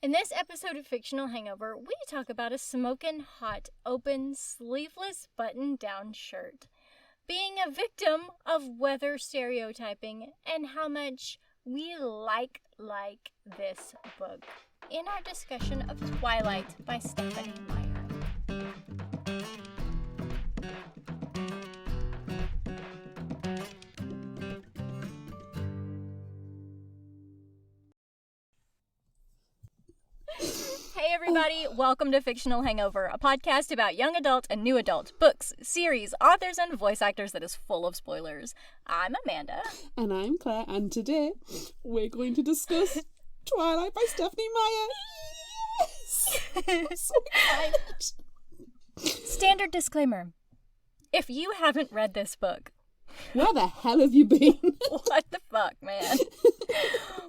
In this episode of Fictional Hangover, we talk about a smokin' hot, open, sleeveless button-down shirt, being a victim of weather stereotyping, and how much we like this book, in our discussion of Twilight by Stephenie Meyer. Hey everybody, welcome to Fictional Hangover, a podcast about young adult and new adult books, series, authors, and voice actors that is full of spoilers. I'm Amanda. And I'm Claire, and today we're going to discuss Twilight by Stephenie Meyer. Yes! I'm so excited. Standard disclaimer. If you haven't read this book, where the hell have you been? What the fuck, man?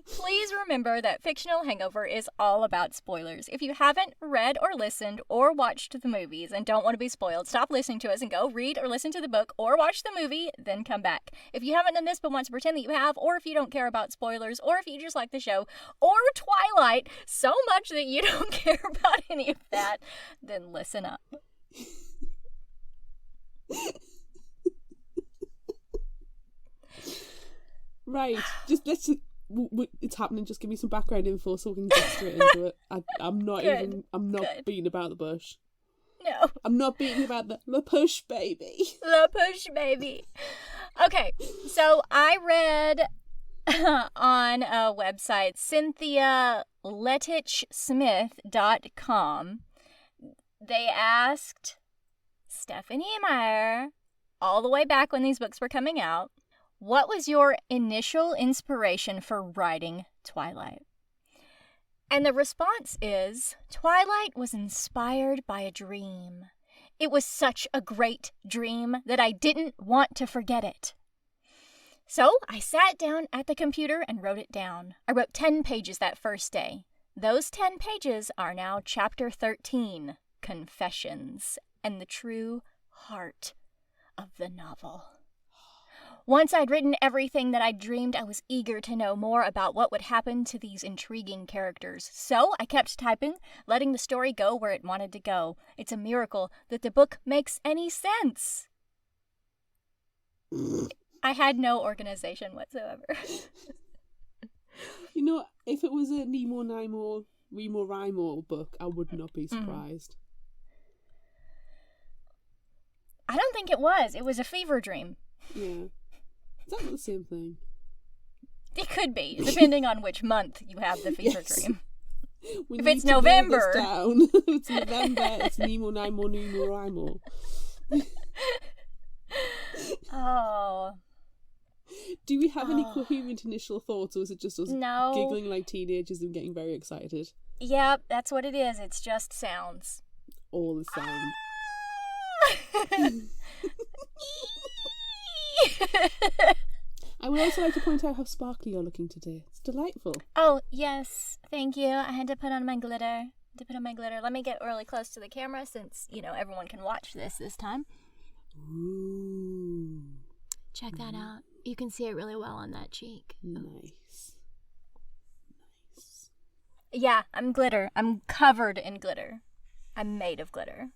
Please remember that Fictional Hangover is all about spoilers. If you haven't read or listened or watched the movies and don't want to be spoiled, stop listening to us and go read or listen to the book or watch the movie, then come back. If you haven't done this but want to pretend that you have, or if you don't care about spoilers, or if you just like the show, or Twilight so much that you don't care about any of that, then listen up. Right, it's happening. Just give me some background info so we can get straight into it. I'm not beating about the bush. No. I'm not beating about the push, baby. The push, baby. Okay, so I read on a website, CynthiaLettichSmith.com. They asked Stephenie Meyer, all the way back when these books were coming out, what was your initial inspiration for writing Twilight? And the response is, Twilight was inspired by a dream. It was such a great dream that I didn't want to forget it. So I sat down at the computer and wrote it down. I wrote 10 pages that first day. Those 10 pages are now Chapter 13, Confessions, and the true heart of the novel. Once I'd written everything that I'd dreamed, I was eager to know more about what would happen to these intriguing characters. So I kept typing, letting the story go where it wanted to go. It's a miracle that the book makes any sense. I had no organization whatsoever. You know, if it was a Nemo, Nimo, Remo, Rimo book, I would not be surprised. I don't think it was. It was a fever dream. Yeah. Is that not the same thing? It could be, depending on which month you have the fever dream. If it's November. If it's November, it's Nemo, Nimo, Nemo, Rimo. Oh. Do we have any coherent initial thoughts, or is it just us No. giggling like teenagers and getting very excited? Yep, that's what it is. It's just sounds. All the sound. I would also like to point out how sparkly you're looking today. It's delightful. Oh, yes. Thank you. I had to put on my glitter. Let me get really close to the camera since, everyone can watch this time. Ooh. Check that out. You can see it really well on that cheek. Nice. Yeah, I'm glitter. I'm covered in glitter. I'm made of glitter.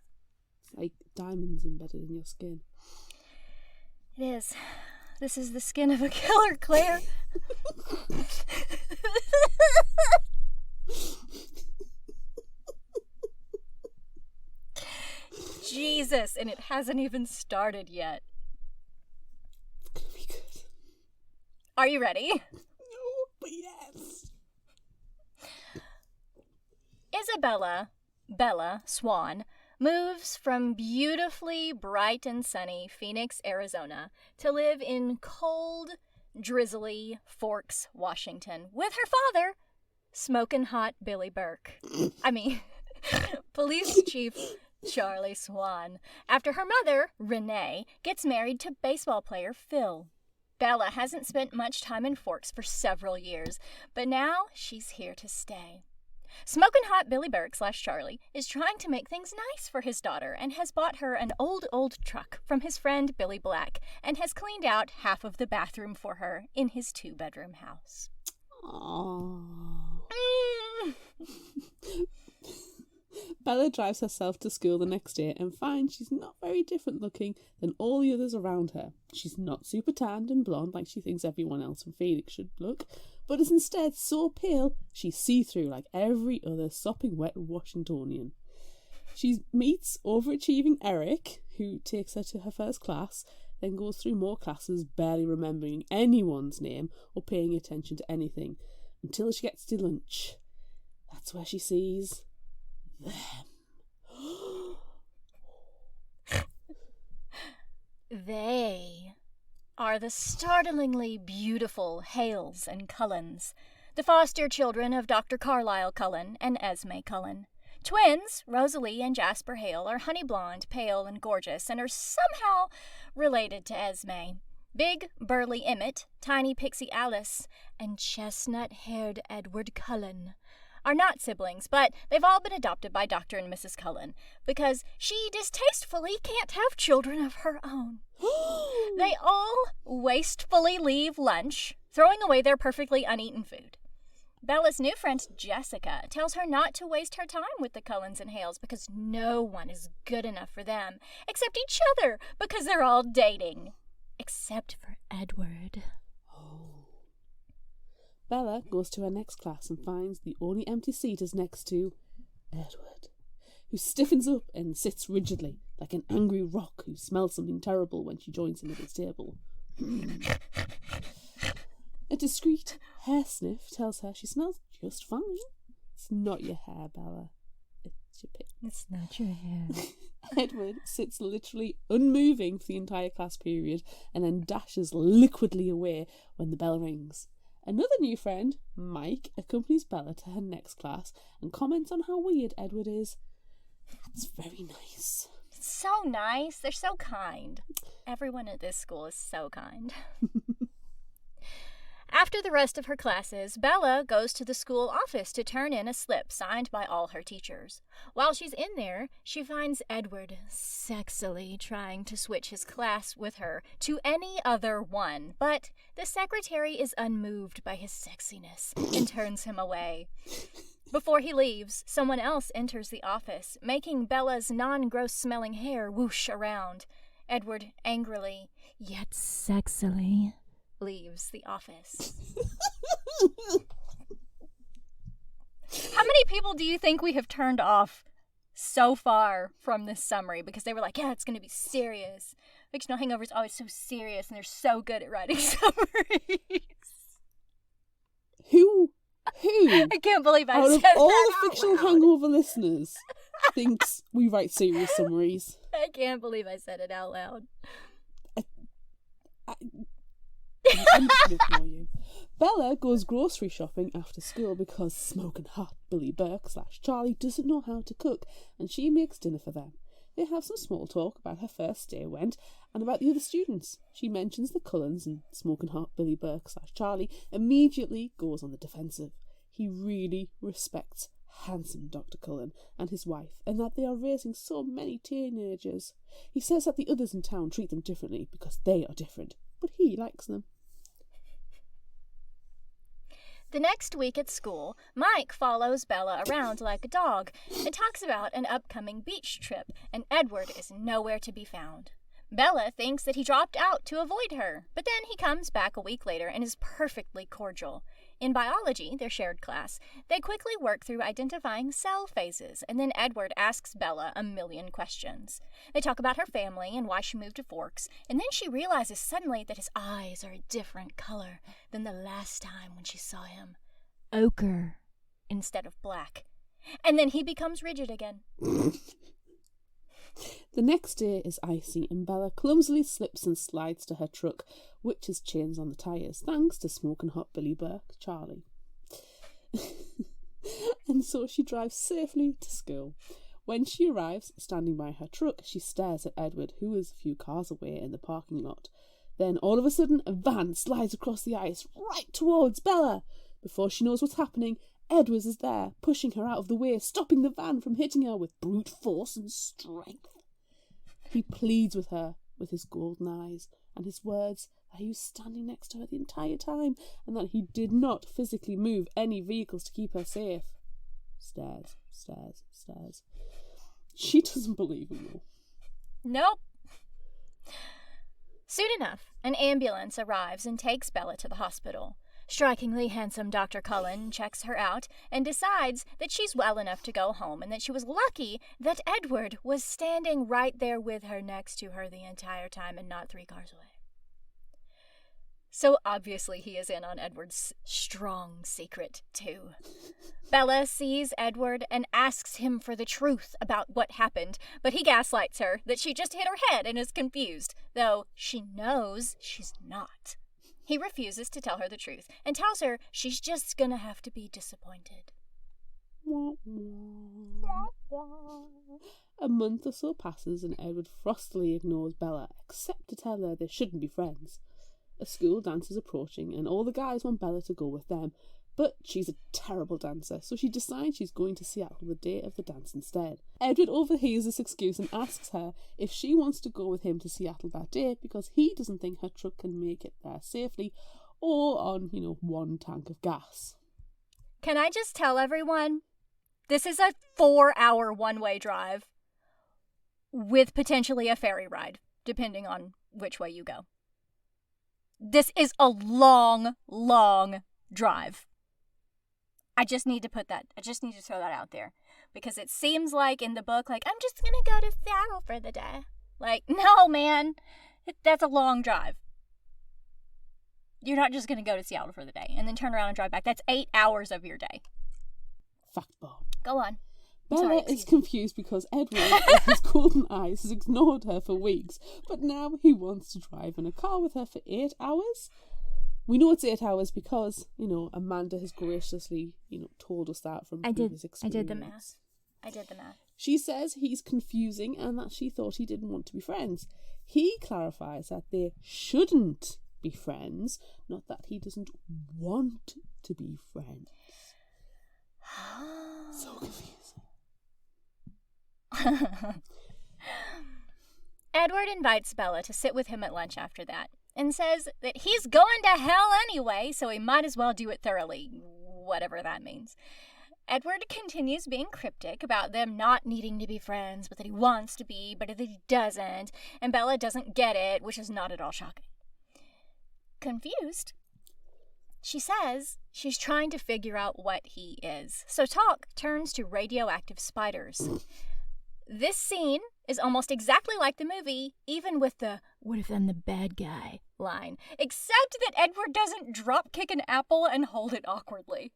It's like diamonds embedded in your skin. It is. This is the skin of a killer, Claire. Jesus, and it hasn't even started yet. It's gonna be good. Are you ready? No, but yes. Bella Swan, moves from beautifully bright and sunny Phoenix, Arizona, to live in cold, drizzly Forks, Washington, with her father, smokin' hot Billy Burke. Police Chief Charlie Swan, after her mother, Renee, gets married to baseball player Phil. Bella hasn't spent much time in Forks for several years, but now she's here to stay. Smokin' hot Billy Burke / Charlie is trying to make things nice for his daughter and has bought her an old truck from his friend Billy Black and has cleaned out half of the bathroom for her in his 2-bedroom house. Aww. Bella drives herself to school the next day and finds she's not very different looking than all the others around her. She's not super tanned and blonde like she thinks everyone else from Phoenix should look, but is instead so pale she's see-through like every other sopping wet Washingtonian. She meets overachieving Eric, who takes her to her first class, then goes through more classes barely remembering anyone's name or paying attention to anything, until she gets to lunch. That's where she sees them. They are the startlingly beautiful Hales and Cullens, the foster children of Dr. Carlisle Cullen and Esme Cullen. Twins, Rosalie and Jasper Hale, are honey blonde, pale, and gorgeous, and are somehow related to Esme. Big, burly Emmett, tiny pixie Alice, and chestnut-haired Edward Cullen are not siblings, but they've all been adopted by Dr. and Mrs. Cullen because she distastefully can't have children of her own. They all wastefully leave lunch, throwing away their perfectly uneaten food. Bella's new friend Jessica tells her not to waste her time with the Cullens and Hales because no one is good enough for them, except each other, because they're all dating. Except for Edward. Bella goes to her next class and finds the only empty seat is next to Edward, who stiffens up and sits rigidly, like an angry rock who smells something terrible when she joins him at his table. A discreet hair sniff tells her she smells just fine. It's not your hair, Bella. It's your pick. It's not your hair. Edward sits literally unmoving for the entire class period and then dashes liquidly away when the bell rings. Another new friend, Mike, accompanies Bella to her next class and comments on how weird Edward is. That's very nice. So nice. They're so kind. Everyone at this school is so kind. After the rest of her classes, Bella goes to the school office to turn in a slip signed by all her teachers. While she's in there, she finds Edward sexily trying to switch his class with her to any other one, but the secretary is unmoved by his sexiness and turns him away. Before he leaves, someone else enters the office, making Bella's non-gross-smelling hair whoosh around. Edward angrily, yet sexily, leaves the office. How many people do you think we have turned off so far from this summary because they were like, yeah, it's going to be serious? Fictional Hangover is always so serious and they're so good at writing summaries. Who I can't believe I out said of that all out the Fictional loud. Hangover listeners thinks we write serious summaries? I can't believe I said it out loud. I'm just gonna ignore you. Bella goes grocery shopping after school because smokin' hot Billy Burke / Charlie doesn't know how to cook, and she makes dinner for them. They have some small talk about her first day went and about the other students. She mentions the Cullens, and smokin' hot Billy Burke / Charlie immediately goes on the defensive. He really respects handsome Dr. Cullen and his wife, and that they are raising so many teenagers. He says that the others in town treat them differently because they are different, but he likes them. The next week at school, Mike follows Bella around like a dog and talks about an upcoming beach trip, and Edward is nowhere to be found. Bella thinks that he dropped out to avoid her, but then he comes back a week later and is perfectly cordial. In biology, their shared class, they quickly work through identifying cell phases, and then Edward asks Bella a million questions. They talk about her family and why she moved to Forks, and then she realizes suddenly that his eyes are a different color than the last time when she saw him. Ochre instead of black. And then he becomes rigid again. The next day is icy and Bella clumsily slips and slides to her truck, which has chains on the tyres, thanks to smokin' hot Billy Burke, Charlie. And so she drives safely to school. When she arrives, standing by her truck, she stares at Edward, who is a few cars away in the parking lot. Then, all of a sudden, a van slides across the ice right towards Bella. Before she knows what's happening, Edward is there, pushing her out of the way, stopping the van from hitting her with brute force and strength. He pleads with her with his golden eyes and his words that he was standing next to her the entire time and that he did not physically move any vehicles to keep her safe. stares. She doesn't believe him though. Nope. Soon enough, an ambulance arrives and takes Bella to the hospital. Strikingly handsome Dr. Cullen checks her out and decides that she's well enough to go home and that she was lucky that Edward was standing right there with her next to her the entire time and not 3 cars away. So obviously he is in on Edward's strong secret, too. Bella sees Edward and asks him for the truth about what happened, but he gaslights her that she just hit her head and is confused, though she knows she's not. He refuses to tell her the truth and tells her she's just gonna have to be disappointed. A month or so passes and Edward frostily ignores Bella, except to tell her they shouldn't be friends. A school dance is approaching and all the guys want Bella to go with them, but she's a terrible dancer, so she decides she's going to Seattle the day of the dance instead. Edward overhears this excuse and asks her if she wants to go with him to Seattle that day because he doesn't think her truck can make it there safely or on, 1 tank of gas. Can I just tell everyone, this is a 4-hour one-way drive with potentially a ferry ride, depending on which way you go. This is a long, long drive. I just need to throw that out there. Because it seems like in the book, I'm just going to go to Seattle for the day. No, man. That's a long drive. You're not just going to go to Seattle for the day and then turn around and drive back. That's 8 hours of your day. Fact bomb. Go on. Bella is confused because Edward, with his golden eyes, has ignored her for weeks, but now he wants to drive in a car with her for 8 hours. We know it's 8 hours because, Amanda has graciously, told us that from previous experience. I did the math. She says he's confusing and that she thought he didn't want to be friends. He clarifies that they shouldn't be friends, not that he doesn't want to be friends. So confusing. Edward invites Bella to sit with him at lunch after that and says that he's going to hell anyway, so he might as well do it thoroughly, whatever that means. Edward continues being cryptic about them not needing to be friends, but that he wants to be, but that he doesn't, and Bella doesn't get it, which is not at all shocking. Confused, she says she's trying to figure out what he is, so talk turns to radioactive spiders. This scene is almost exactly like the movie, even with the "what if I'm the bad guy" line, except that Edward doesn't drop kick an apple and hold it awkwardly.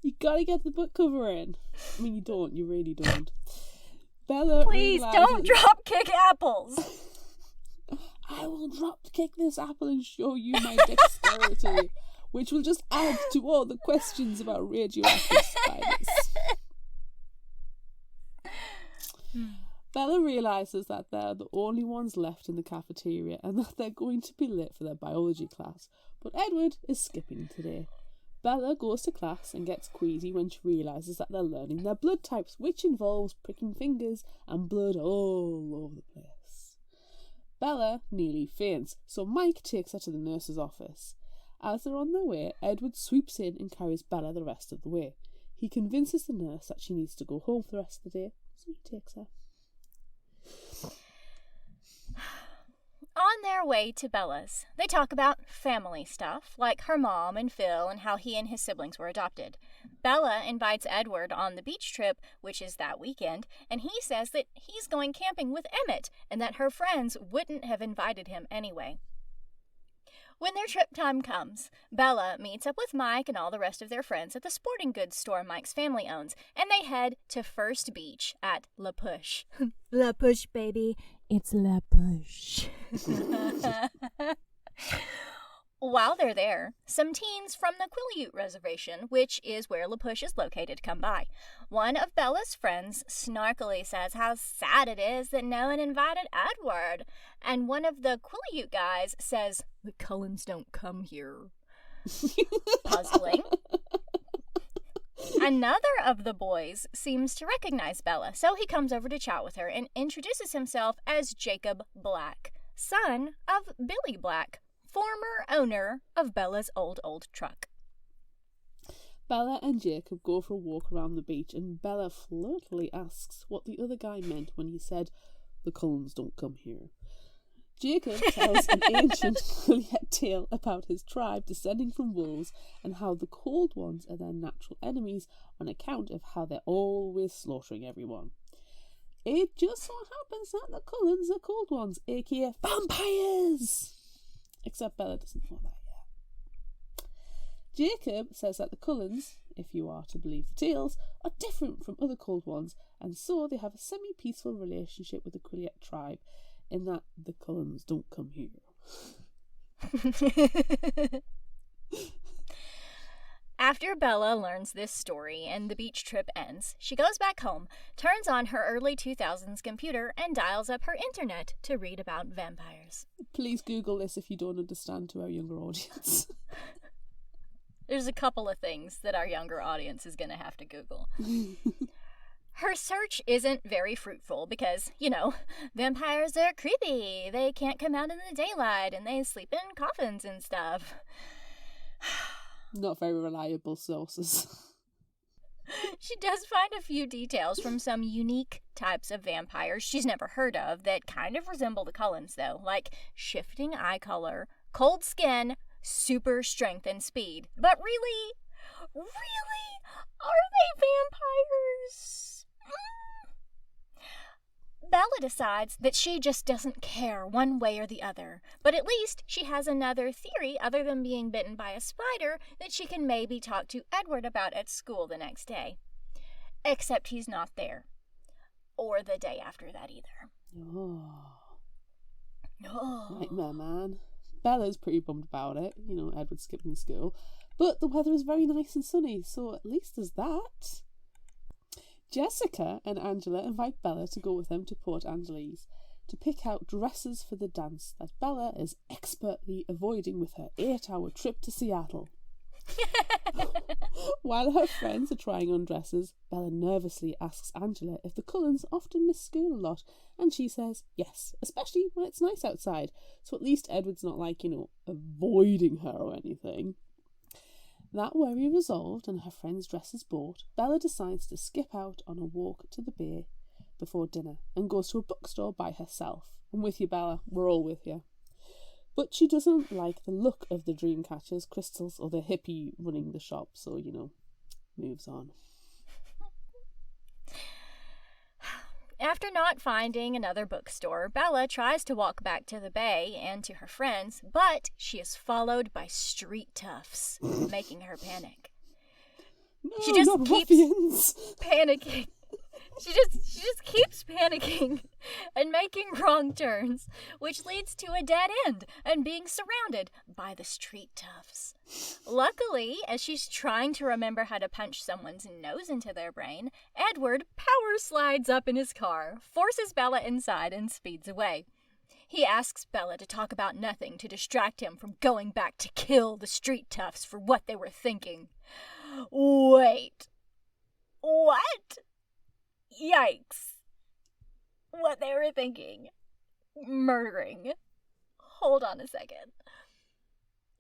You gotta get the book cover in. I mean, you really don't. Bella, please don't drop kick apples. I will drop kick this apple and show you my dexterity. Which will just add to all the questions about radioactive spiders. Bella realises that they're the only ones left in the cafeteria and that they're going to be late for their biology class, but Edward is skipping today. Bella goes to class and gets queasy when she realises that they're learning their blood types, which involves pricking fingers and blood all over the place. Bella nearly faints, so Mike takes her to the nurse's office. As they're on their way, Edward swoops in and carries Bella the rest of the way. He convinces the nurse that she needs to go home for the rest of the day, so he takes her. On their way to Bella's, they talk about family stuff, like her mom and Phil and how he and his siblings were adopted. Bella invites Edward on the beach trip, which is that weekend, and he says that he's going camping with Emmett and that her friends wouldn't have invited him anyway. When their trip time comes, Bella meets up with Mike and all the rest of their friends at the sporting goods store Mike's family owns, and they head to First Beach at La Push. La Push, baby. It's La Push. While they're there, some teens from the Quileute Reservation, which is where La Push is located, come by. One of Bella's friends snarkily says how sad it is that no one invited Edward, and one of the Quileute guys says, "The Cullens don't come here." Puzzling. Another of the boys seems to recognize Bella, so he comes over to chat with her and introduces himself as Jacob Black, son of Billy Black, former owner of Bella's old truck. Bella and Jacob go for a walk around the beach, and Bella flirtily asks what the other guy meant when he said, "The Cullens don't come here." Jacob tells an ancient Juliet tale about his tribe descending from wolves and how the Cold Ones are their natural enemies on account of how they're always slaughtering everyone. It just so happens that the Cullens are Cold Ones, aka vampires! Except Bella doesn't know that yet. Jacob says that the Cullens, if you are to believe the tales, are different from other Cold Ones, and so they have a semi-peaceful relationship with the Juliet tribe, in that the Cullens don't come here. After Bella learns this story and the beach trip ends, she goes back home, turns on her early 2000s computer, and dials up her internet to read about vampires. Please Google this if you don't understand, to our younger audience. There's a couple of things that our younger audience is going to have to Google. Her search isn't very fruitful because, vampires are creepy. They can't come out in the daylight and they sleep in coffins and stuff. Not very reliable sources. She does find a few details from some unique types of vampires she's never heard of that kind of resemble the Cullens, though, like shifting eye color, cold skin, super strength and speed. But really, are they vampires? Bella decides that she just doesn't care one way or the other, but at least she has another theory other than being bitten by a spider that she can maybe talk to Edward about at school the next day. Except he's not there. Or the day after that either. Nightmare, man. Bella's pretty bummed about it, Edward skipping school. But the weather is very nice and sunny, so at least there's that. Jessica and Angela invite Bella to go with them to Port Angeles to pick out dresses for the dance that Bella is expertly avoiding with her 8-hour trip to Seattle. While her friends are trying on dresses, Bella nervously asks Angela if the Cullens often miss school a lot, and she says yes, especially when it's nice outside, so at least Edward's not avoiding her or anything. That worry resolved and her friend's dresses bought, Bella decides to skip out on a walk to the bay before dinner and goes to a bookstore by herself. I'm with you, Bella. We're all with you. But she doesn't like the look of the dream catchers, crystals, or the hippie running the shop, so, moves on. After not finding another bookstore, Bella tries to walk back to the bay and to her friends, but she is followed by street toughs, making her panic. No, she just not keeps ruffians. panicking. She just keeps panicking and making wrong turns, which leads to a dead end and being surrounded by the street toughs. Luckily, as she's trying to remember how to punch someone's nose into their brain, Edward power slides up in his car, forces Bella inside, and speeds away. He asks Bella to talk about nothing to distract him from going back to kill the street toughs for what they were thinking. Wait. What? Yikes. What they were thinking. Murdering. Hold on a second.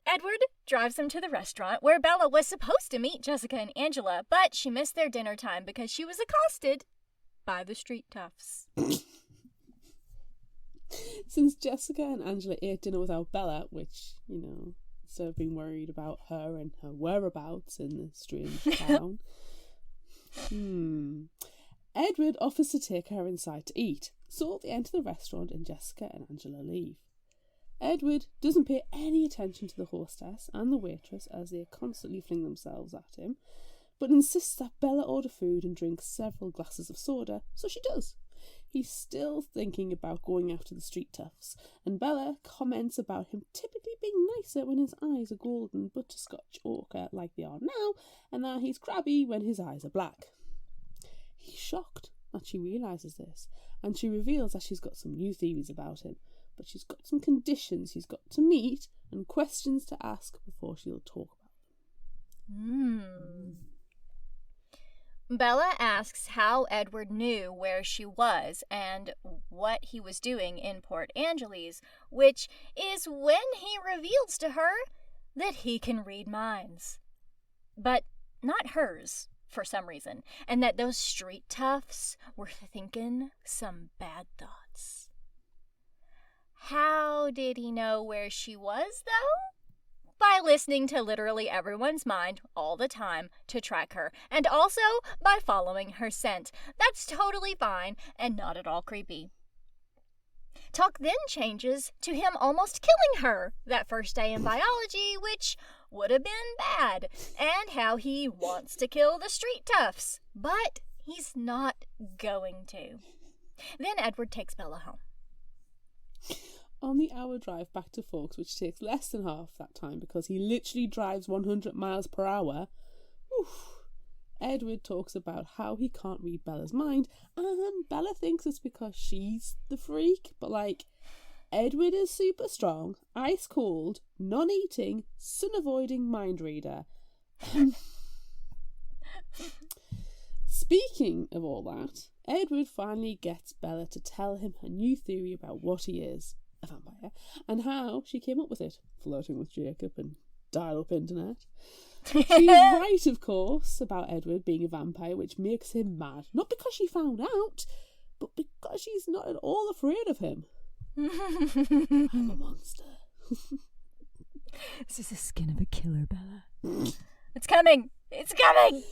Edward drives them to the restaurant where Bella was supposed to meet Jessica and Angela, but she missed their dinner time because she was accosted by the street toughs. Since Jessica and Angela ate dinner without Bella, which, instead of being worried about her and her whereabouts in this strange town, Edward offers to take her inside to eat, so they enter the restaurant and Jessica and Angela leave. Edward doesn't pay any attention to the hostess and the waitress as they constantly fling themselves at him, but insists that Bella order food and drink several glasses of soda, so she does. He's still thinking about going after the street toughs, and Bella comments about him typically being nicer when his eyes are golden butterscotch ochre like they are now, and that he's crabby when his eyes are black. He's shocked that she realises this, and she reveals that she's got some new theories about him, but she's got some conditions he's got to meet and questions to ask before she'll talk about them. Bella asks how Edward knew where she was and what he was doing in Port Angeles, which is when he reveals to her that he can read minds. But not hers, for some reason, and that those street toughs were thinking some bad thoughts. How did he know where she was, though? By listening to literally everyone's mind all the time to track her, and also by following her scent. That's totally fine and not at all creepy. Talk then changes to him almost killing her that first day in biology, which would have been bad, and how he wants to kill the street toughs, but he's not going to. Then Edward takes Bella home. On the hour drive back to Forks, which takes less than half that time because he literally drives 100 miles per hour, Edward talks about how he can't read Bella's mind, and Bella thinks it's because she's the freak, but Edward is super strong, ice cold, non-eating, sun-avoiding mind reader. Speaking of all that, Edward finally gets Bella to tell him her new theory about what he is, a vampire, and how she came up with it, flirting with Jacob and dial-up internet. She's right, of course, about Edward being a vampire, which makes him mad. Not because she found out, but because she's not at all afraid of him. I'm a monster. This is the skin of a killer, Bella. It's coming! It's coming!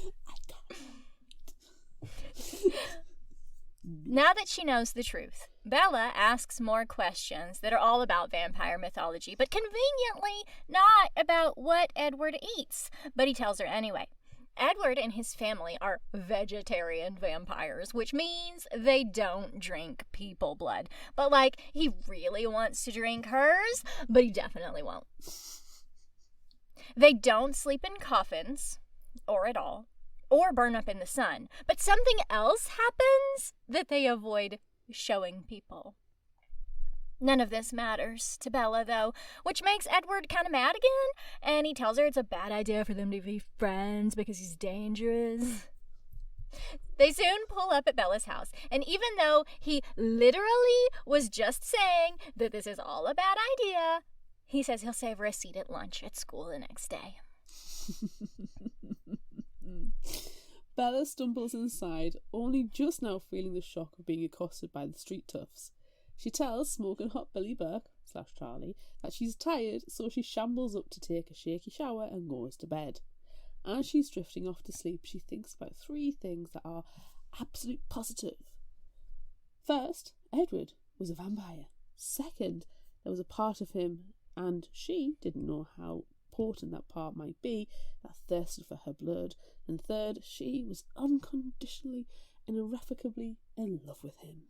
Now that she knows the truth, Bella asks more questions that are all about vampire mythology, but conveniently not about what Edward eats. But he tells her anyway. Edward and his family are vegetarian vampires, which means they don't drink people blood. But, he really wants to drink hers, but he definitely won't. They don't sleep in coffins, or at all, or burn up in the sun. But something else happens that they avoid showing people. None of this matters to Bella, though, which makes Edward kind of mad again, and he tells her it's a bad idea for them to be friends because he's dangerous. They soon pull up at Bella's house, and even though he literally was just saying that this is all a bad idea, he says he'll save her a seat at lunch at school the next day. Bella stumbles inside, only just now feeling the shock of being accosted by the street toughs. She tells Smokin' Hot Billy Burke / Charlie that she's tired, so she shambles up to take a shaky shower and goes to bed. As she's drifting off to sleep, she thinks about 3 things that are absolute positive. First, Edward was a vampire. Second, there was a part of him, and she didn't know how important that part might be, that thirsted for her blood. And third, she was unconditionally and irrevocably in love with him.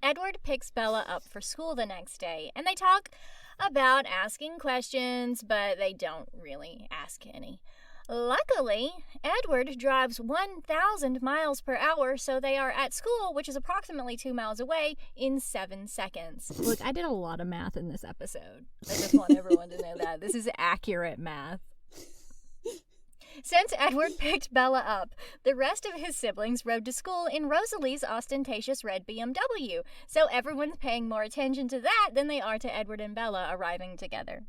Edward picks Bella up for school the next day, and they talk about asking questions, but they don't really ask any. Luckily, Edward drives 1,000 miles per hour, so they are at school, which is approximately 2 miles away, in 7 seconds. Look, I did a lot of math in this episode. I just want everyone to know that. This is accurate math. Since Edward picked Bella up, the rest of his siblings rode to school in Rosalie's ostentatious red BMW, so everyone's paying more attention to that than they are to Edward and Bella arriving together.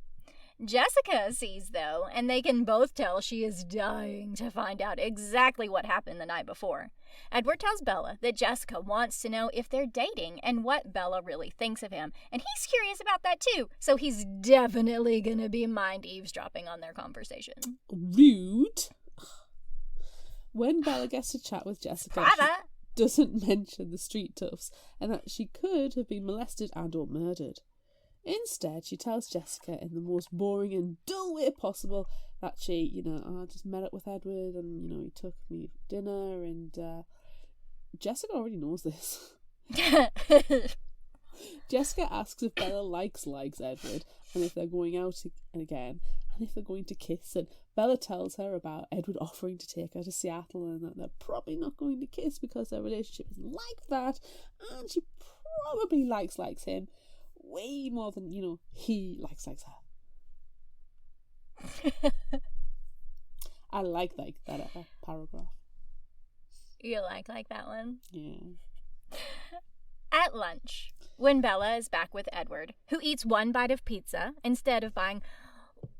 Jessica sees, though, and they can both tell she is dying to find out exactly what happened the night before. Edward tells Bella that Jessica wants to know if they're dating and what Bella really thinks of him, and he's curious about that too, so he's definitely gonna be mind eavesdropping on their conversation. Rude. When Bella gets to chat with Jessica, she doesn't mention the street toughs and that she could have been molested and or murdered. Instead, she tells Jessica in the most boring and dull way possible that she, I just met up with Edward and, he took me for dinner, and Jessica already knows this. Jessica asks if Bella likes Edward and if they're going out again and if they're going to kiss, and Bella tells her about Edward offering to take her to Seattle and that they're probably not going to kiss because their relationship isn't like that, and she probably likes him way more than, he likes her. I like that paragraph. You like that one? Yeah. At lunch, when Bella is back with Edward, who eats one bite of pizza instead of buying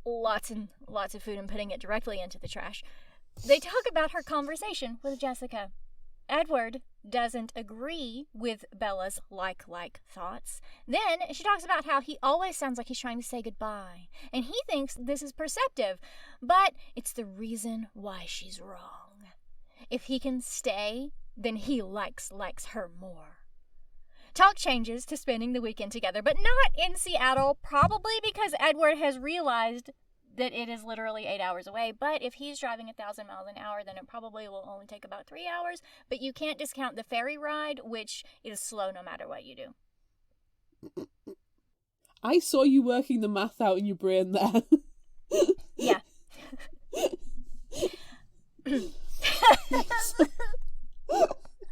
lots and lots of food and putting it directly into the trash, they talk about her conversation with Jessica. Edward doesn't agree with Bella's like thoughts. Then she talks about how he always sounds like he's trying to say goodbye, and he thinks this is perceptive, but it's the reason why she's wrong. If he can stay, then he likes her more. Talk changes to spending the weekend together, but not in Seattle, probably because Edward has realized that it is literally 8 hours away. But if he's driving 1,000 miles an hour, then it probably will only take about 3 hours. But you can't discount the ferry ride, which is slow no matter what you do. I saw you working the math out in your brain there. Yeah.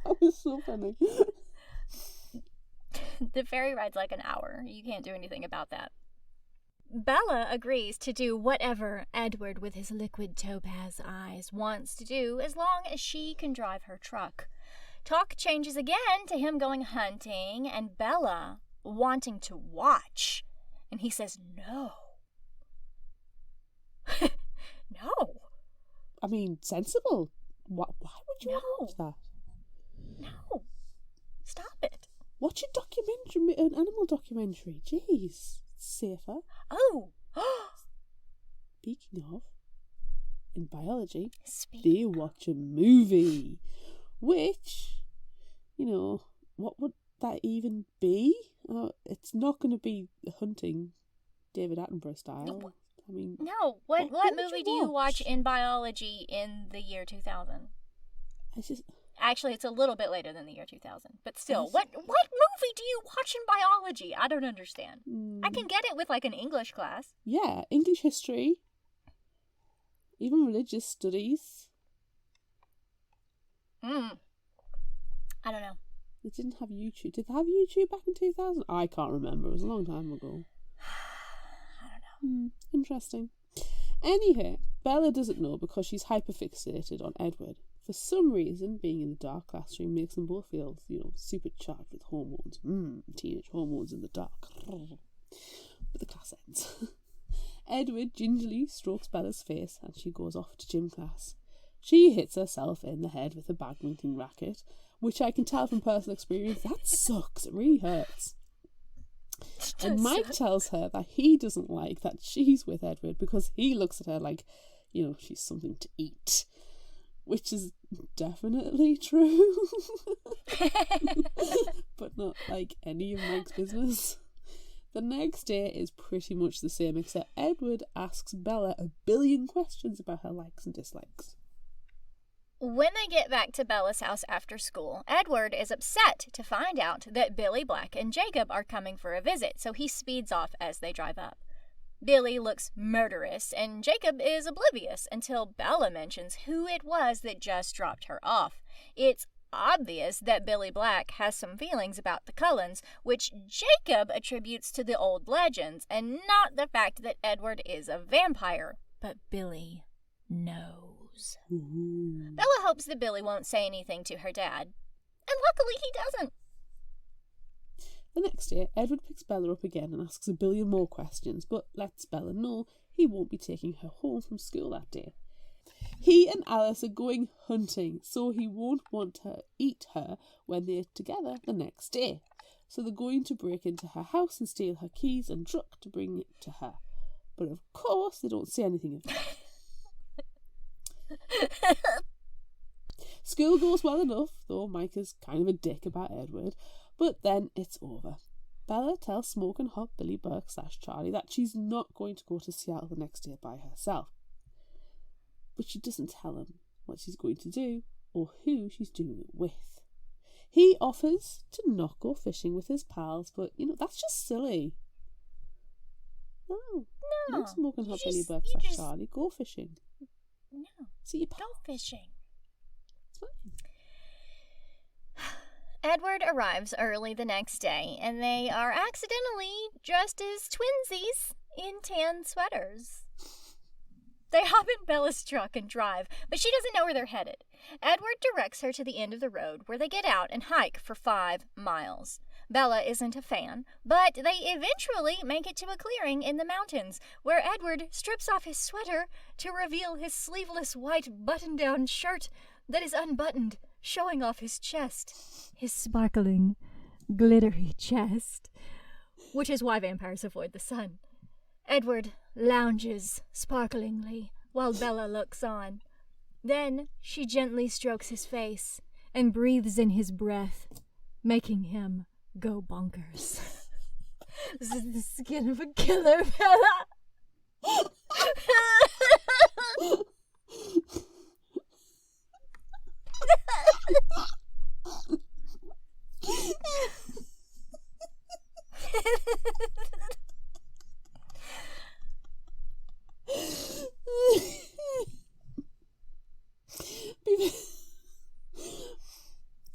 That was so funny. The ferry ride's like an hour. You can't do anything about that. Bella agrees to do whatever Edward with his liquid topaz eyes wants to do as long as she can drive her truck. Talk changes again to him going hunting and Bella wanting to watch. And he says no. No. I mean, sensible. Why would you want that? No. Stop it. Watch a documentary, an animal documentary. Jeez, it's safer. Oh. Speaking of, in biology, they watch a movie. Which, what would that even be? It's not going to be hunting, David Attenborough style. I mean, no. What movie do you watch in biology in the year 2000? Actually, it's a little bit later than the year 2000. But still, what movie do you watch in biology? I don't understand. I can get it with like an English class. Yeah, English history. Even religious studies. I don't know. They didn't have YouTube. Did they have YouTube back in 2000? I can't remember. It was a long time ago. I don't know. Interesting. Anyway, Bella doesn't know because she's hyperfixated on Edward. For some reason, being in the dark classroom makes them both feel, supercharged with hormones. Teenage hormones in the dark. But the class ends. Edward gingerly strokes Bella's face and she goes off to gym class. She hits herself in the head with a badminton racket, which I can tell from personal experience, that sucks. It really hurts. And Mike tells her that he doesn't like that she's with Edward because he looks at her like, she's something to eat. Which is definitely true. But not like any of Mike's business. The next day is pretty much the same, except Edward asks Bella a billion questions about her likes and dislikes. When they get back to Bella's house after school, Edward is upset to find out that Billy Black and Jacob are coming for a visit, so he speeds off as they drive up. Billy looks murderous, and Jacob is oblivious until Bella mentions who it was that just dropped her off. It's obvious that Billy Black has some feelings about the Cullens, which Jacob attributes to the old legends, and not the fact that Edward is a vampire. But Billy knows. Bella hopes that Billy won't say anything to her dad, and luckily he doesn't. The next day, Edward picks Bella up again and asks a billion more questions, but lets Bella know he won't be taking her home from school that day. He and Alice are going hunting, so he won't want to eat her when they're together the next day. So they're going to break into her house and steal her keys and truck to bring it to her. But of course, they don't say anything of that. School goes well enough, though Mike is kind of a dick about Edward. But then it's over. Bella tells Smokin' Hot Billy Burke / Charlie that she's not going to go to Seattle the next day by herself. But she doesn't tell him what she's going to do or who she's doing it with. He offers to not go fishing with his pals, but, that's just silly. No, Smokin' Hot Billy Burke / Charlie, go fishing. No, see your pals. Go fishing. It's fine. Edward arrives early the next day, and they are accidentally dressed as twinsies in tan sweaters. They hop in Bella's truck and drive, but she doesn't know where they're headed. Edward directs her to the end of the road, where they get out and hike for 5 miles. Bella isn't a fan, but they eventually make it to a clearing in the mountains, where Edward strips off his sweater to reveal his sleeveless white button-down shirt that is unbuttoned, showing off his chest. His sparkling, glittery chest, which is why vampires avoid the sun. Edward lounges sparklingly while Bella looks on. Then she gently strokes his face and breathes in his breath, making him go bonkers. This is the skin of a killer, Bella.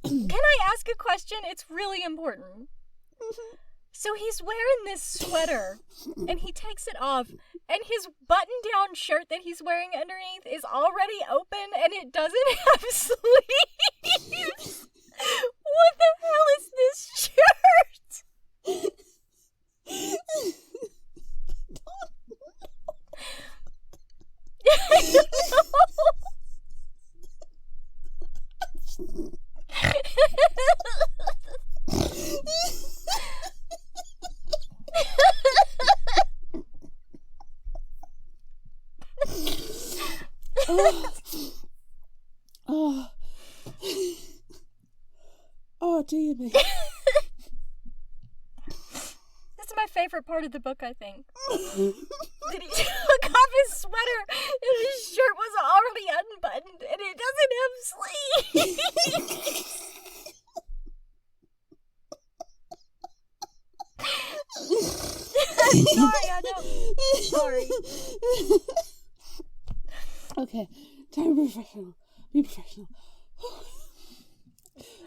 Can I ask a question? It's really important. So he's wearing this sweater, and he takes it off, and his button-down shirt that he's wearing underneath is already open, and it doesn't have sleeves. What the hell is this shirt? I don't know. Oh, dear me. That's my favorite part of the book, I think. That he took off his sweater and his shirt was already unbuttoned and it doesn't have sleeves. Sorry, I know. Sorry. Okay, time to be professional. Be professional.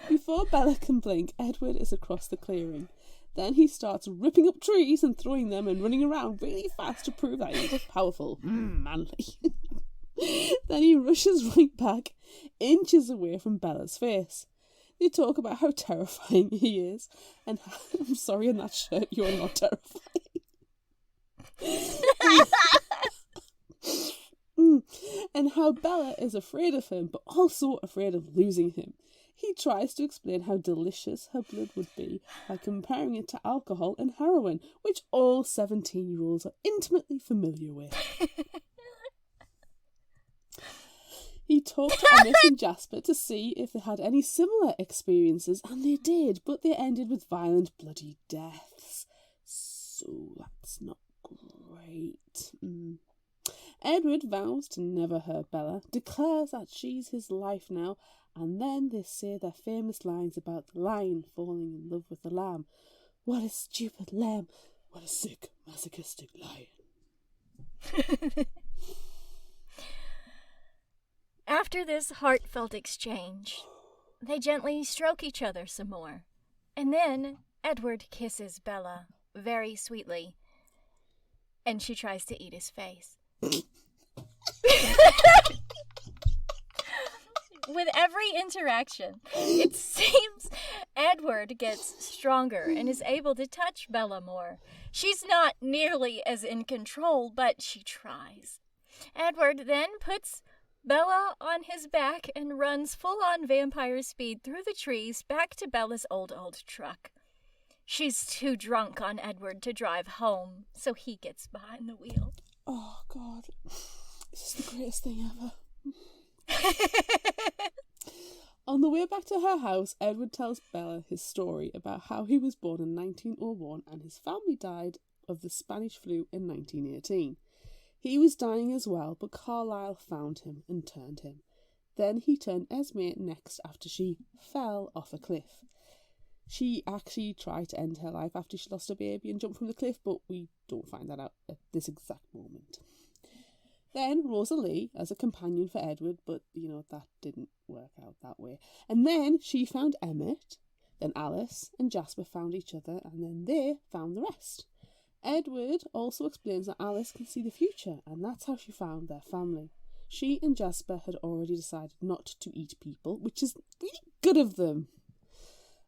Before Bella can blink, Edward is across the clearing. Then he starts ripping up trees and throwing them and running around really fast to prove that he was powerful, manly. Then he rushes right back, inches away from Bella's face. They talk about how terrifying he is, and how, I'm sorry, in that shirt, you're not terrifying. And how Bella is afraid of him, but also afraid of losing him. He tries to explain how delicious her blood would be by comparing it to alcohol and heroin, which all 17-year-olds are intimately familiar with. He talked to Emmett and Jasper to see if they had any similar experiences, and they did, but they ended with violent, bloody deaths. So that's not great. Edward vows to never hurt Bella, declares that she's his life now, and then they say their famous lines about the lion falling in love with the lamb. What a stupid lamb! What a sick, masochistic lion! After this heartfelt exchange, they gently stroke each other some more, and then Edward kisses Bella very sweetly, and she tries to eat his face. With every interaction, it seems Edward gets stronger and is able to touch Bella more. She's not nearly as in control, but she tries. Edward then puts Bella on his back and runs full-on vampire speed through the trees back to Bella's old truck. She's too drunk on Edward to drive home, so he gets behind the wheel. Oh, God. This is the greatest thing ever. On the way back to her house, Edward tells Bella his story about how he was born in 1901 and his family died of the Spanish flu in 1918. He was dying as well, but Carlisle found him and turned him. Then he turned Esme next after she fell off a cliff. She actually tried to end her life after she lost her baby and jumped from the cliff, but we don't find that out at this exact moment. Then Rosalie as a companion for Edward, but, that didn't work out that way. And then she found Emmett, then Alice and Jasper found each other, and then they found the rest. Edward also explains that Alice can see the future, and that's how she found their family. She and Jasper had already decided not to eat people, which is really good of them.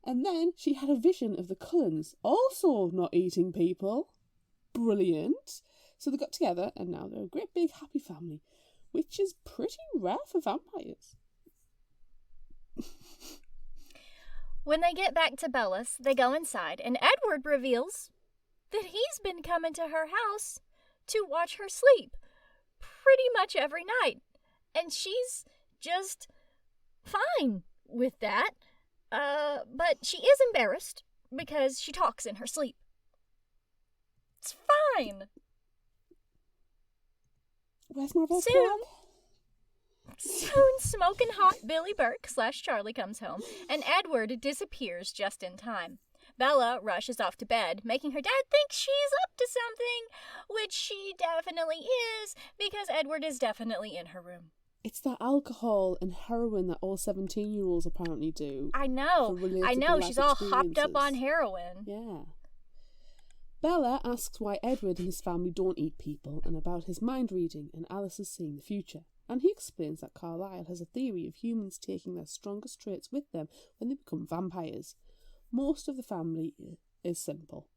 And then she had a vision of the Cullens also not eating people. Brilliant. So they got together, and now they're a great big happy family, which is pretty rare for vampires. When they get back to Bella's, they go inside, and Edward reveals that he's been coming to her house to watch her sleep pretty much every night. And she's just fine with that. But she is embarrassed because she talks in her sleep. It's fine. Where's my red Soon, smoking hot Billy Burke / Charlie comes home, and Edward disappears just in time. Bella rushes off to bed, making her dad think she's up to something, which she definitely is, because Edward is definitely in her room. It's that alcohol and heroin that all 17-year-olds apparently do. I know. She's all hopped up on heroin. Yeah. Bella asks why Edward and his family don't eat people and about his mind reading and Alice's seeing the future. And he explains that Carlisle has a theory of humans taking their strongest traits with them when they become vampires. Most of the family is simple.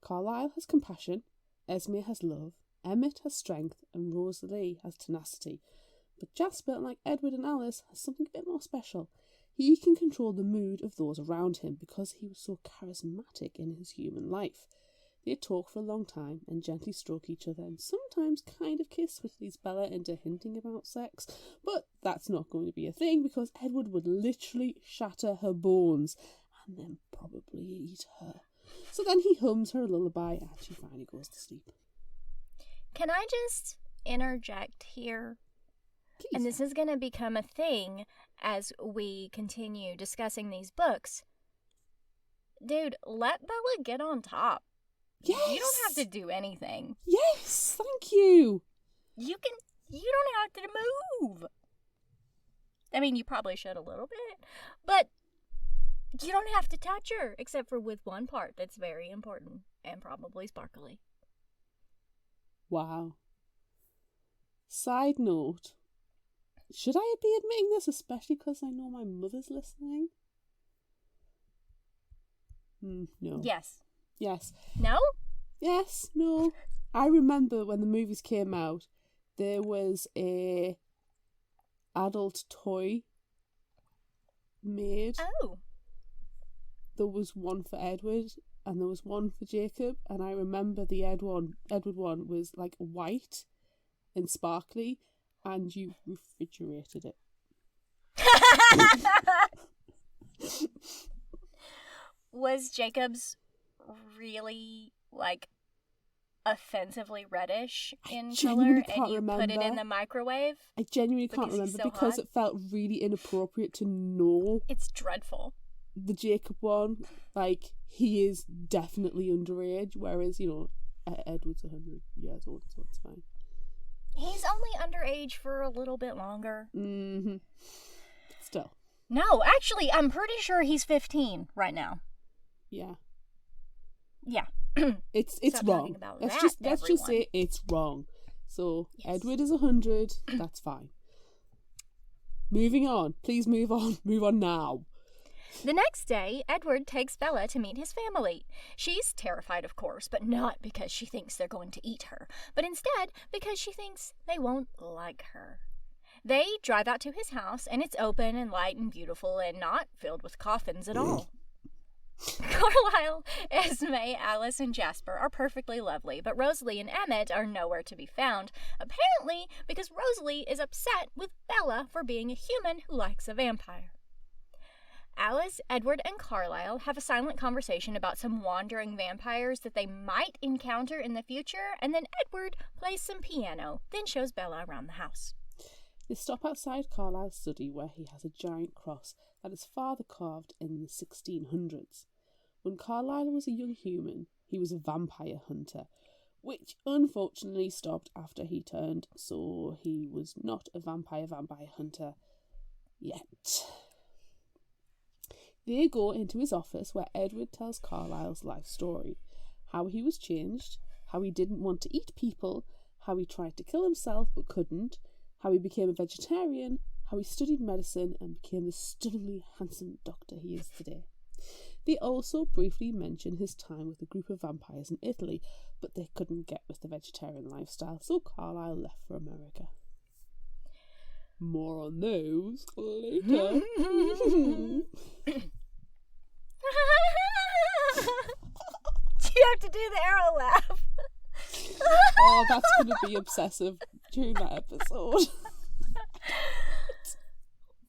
Carlisle has compassion, Esme has love, Emmett has strength, and Rosalie has tenacity. But Jasper, like Edward and Alice, has something a bit more special. He can control the mood of those around him because he was so charismatic in his human life. They talk for a long time and gently stroke each other and sometimes kind of kiss, which leads Bella into hinting about sex. But that's not going to be a thing because Edward would literally shatter her bones and then probably eat her. So then he hums her a lullaby and she finally goes to sleep. Can I just interject here? Please. And this is going to become a thing as we continue discussing these books. Dude, let Bella get on top. Yes! You don't have to do anything. Yes, thank you. You don't have to move. I mean, you probably should a little bit, but you don't have to touch her, except for with one part that's very important and probably sparkly. Wow. Side note, should I be admitting this, especially because I know my mother's listening? No. Yes. Yes. No? Yes, no. I remember when the movies came out, there was a adult toy made. Oh. There was one for Edward and there was one for Jacob, and I remember the Edward one was like white and sparkly, and you refrigerated it. Was Jacob's really like offensively reddish in color and you put it in the microwave? I genuinely can't remember because it felt really inappropriate to know. It's dreadful. The Jacob one, like, he is definitely underage, whereas, you know, Edward's 100 years old, so it's fine. He's only underage for a little bit longer. Mm-hmm. Still. No, actually, I'm pretty sure he's 15 right now. Yeah. Yeah. It's wrong. Let's just say it's wrong. So yes. Edward is 100. That's fine. Moving on. Please move on. Move on now. The next day, Edward takes Bella to meet his family. She's terrified, of course, but not because she thinks they're going to eat her, but instead because she thinks they won't like her. They drive out to his house, and it's open and light and beautiful and not filled with coffins at all. Carlisle, Esme, Alice, and Jasper are perfectly lovely, but Rosalie and Emmett are nowhere to be found, apparently because Rosalie is upset with Bella for being a human who likes a vampire. Alice, Edward, and Carlisle have a silent conversation about some wandering vampires that they might encounter in the future, and then Edward plays some piano, then shows Bella around the house. They stop outside Carlisle's study where he has a giant cross that his father carved in the 1600s. When Carlisle was a young human, he was a vampire hunter, which unfortunately stopped after he turned, so he was not a vampire hunter yet. They go into his office where Edward tells Carlisle's life story, how he was changed, how he didn't want to eat people, how he tried to kill himself but couldn't, how he became a vegetarian, how he studied medicine and became the stunningly handsome doctor he is today. They also briefly mention his time with a group of vampires in Italy, but they couldn't get with the vegetarian lifestyle, so Carlisle left for America. More on those later. You have to do the arrow laugh. Oh, that's going to be obsessive during that episode.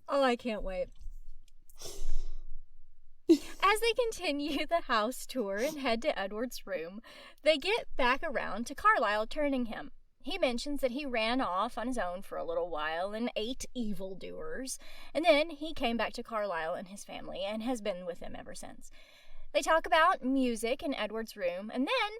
Oh, I can't wait. As they continue the house tour and head to Edward's room, they get back around to Carlisle turning him. He mentions that he ran off on his own for a little while and ate evildoers, and then he came back to Carlisle and his family and has been with them ever since. They talk about music in Edward's room, and then,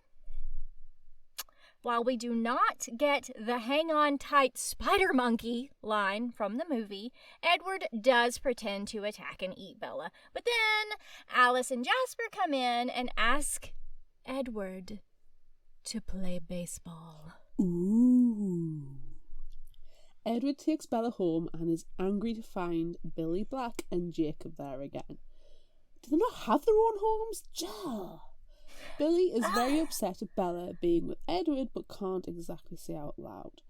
while we do not get the hang on tight spider monkey line from the movie, Edward does pretend to attack and eat Bella. But then Alice and Jasper come in and ask Edward to play baseball. Ooh. Edward takes Bella home and is angry to find Billy Black and Jacob there again. Do they not have their own homes? Jah! Billy is very upset at Bella being with Edward but can't exactly say out loud.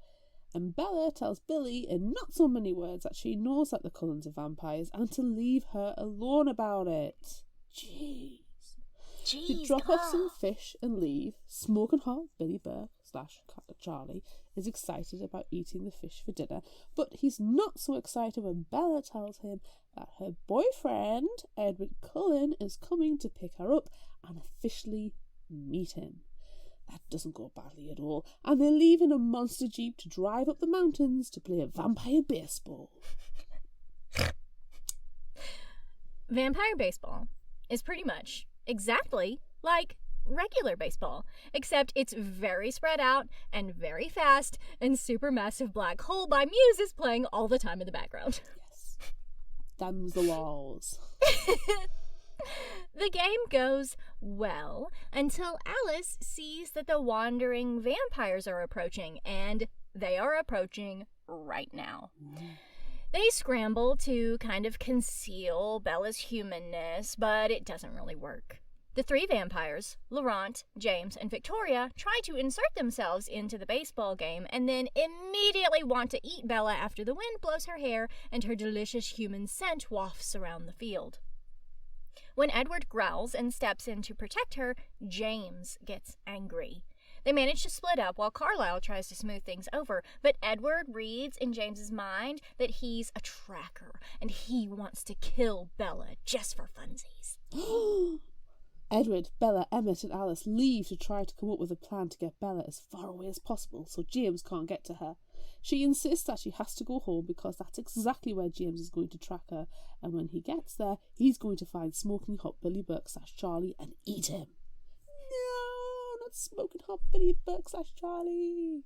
And Bella tells Billy in not so many words that she knows that the Cullens are vampires and to leave her alone about it. Jeez. They drop off some fish and leave. Smokin' Hot Billy Burke / Charlie is excited about eating the fish for dinner, but he's not so excited when Bella tells him that her boyfriend, Edward Cullen, is coming to pick her up and officially meet him. That doesn't go badly at all, and they leave in a monster jeep to drive up the mountains to play vampire baseball. Vampire baseball is pretty much exactly like regular baseball, except it's very spread out and very fast, and Supermassive Black Hole by Muse is playing all the time in the background. Yes. Them's the laws. The game goes well until Alice sees that the wandering vampires are approaching, and they are approaching right now. They scramble to kind of conceal Bella's humanness, but it doesn't really work. The three vampires, Laurent, James, and Victoria, try to insert themselves into the baseball game and then immediately want to eat Bella after the wind blows her hair and her delicious human scent wafts around the field. When Edward growls and steps in to protect her, James gets angry. They manage to split up while Carlisle tries to smooth things over, but Edward reads in James's mind that he's a tracker and he wants to kill Bella just for funsies. Edward, Bella, Emmett and Alice leave to try to come up with a plan to get Bella as far away as possible so James can't get to her. She insists that she has to go home because that's exactly where James is going to track her, and when he gets there, he's going to find Smokin' Hot Billy Burke / Charlie and eat him. No, not Smokin' Hot Billy Burke / Charlie.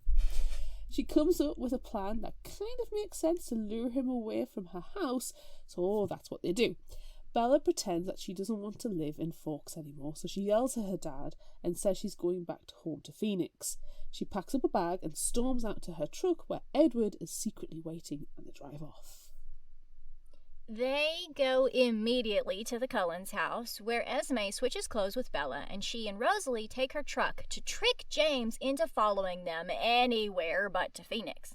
She comes up with a plan that kind of makes sense to lure him away from her house, so that's what they do. Bella pretends that she doesn't want to live in Forks anymore, so she yells at her dad and says she's going back home to Phoenix. She packs up a bag and storms out to her truck where Edward is secretly waiting, and they drive off. They go immediately to the Cullens' house, where Esme switches clothes with Bella, and she and Rosalie take her truck to trick James into following them anywhere but to Phoenix.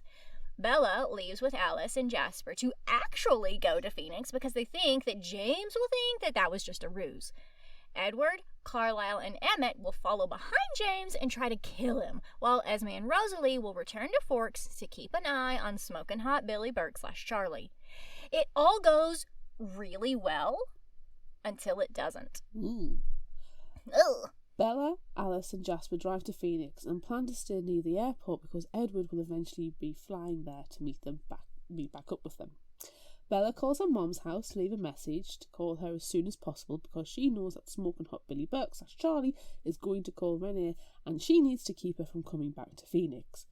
Bella leaves with Alice and Jasper to actually go to Phoenix because they think that James will think that was just a ruse. Edward, Carlisle, and Emmett will follow behind James and try to kill him, while Esme and Rosalie will return to Forks to keep an eye on Smokin' Hot Billy Burke / Charlie. It all goes really well until it doesn't. Ugh. Bella, Alice and Jasper drive to Phoenix and plan to stay near the airport because Edward will eventually be flying there to meet back up with them. Bella calls her mom's house to leave a message to call her as soon as possible because she knows that Smokin' Hot Billy Burke / Charlie is going to call Renee and she needs to keep her from coming back to Phoenix.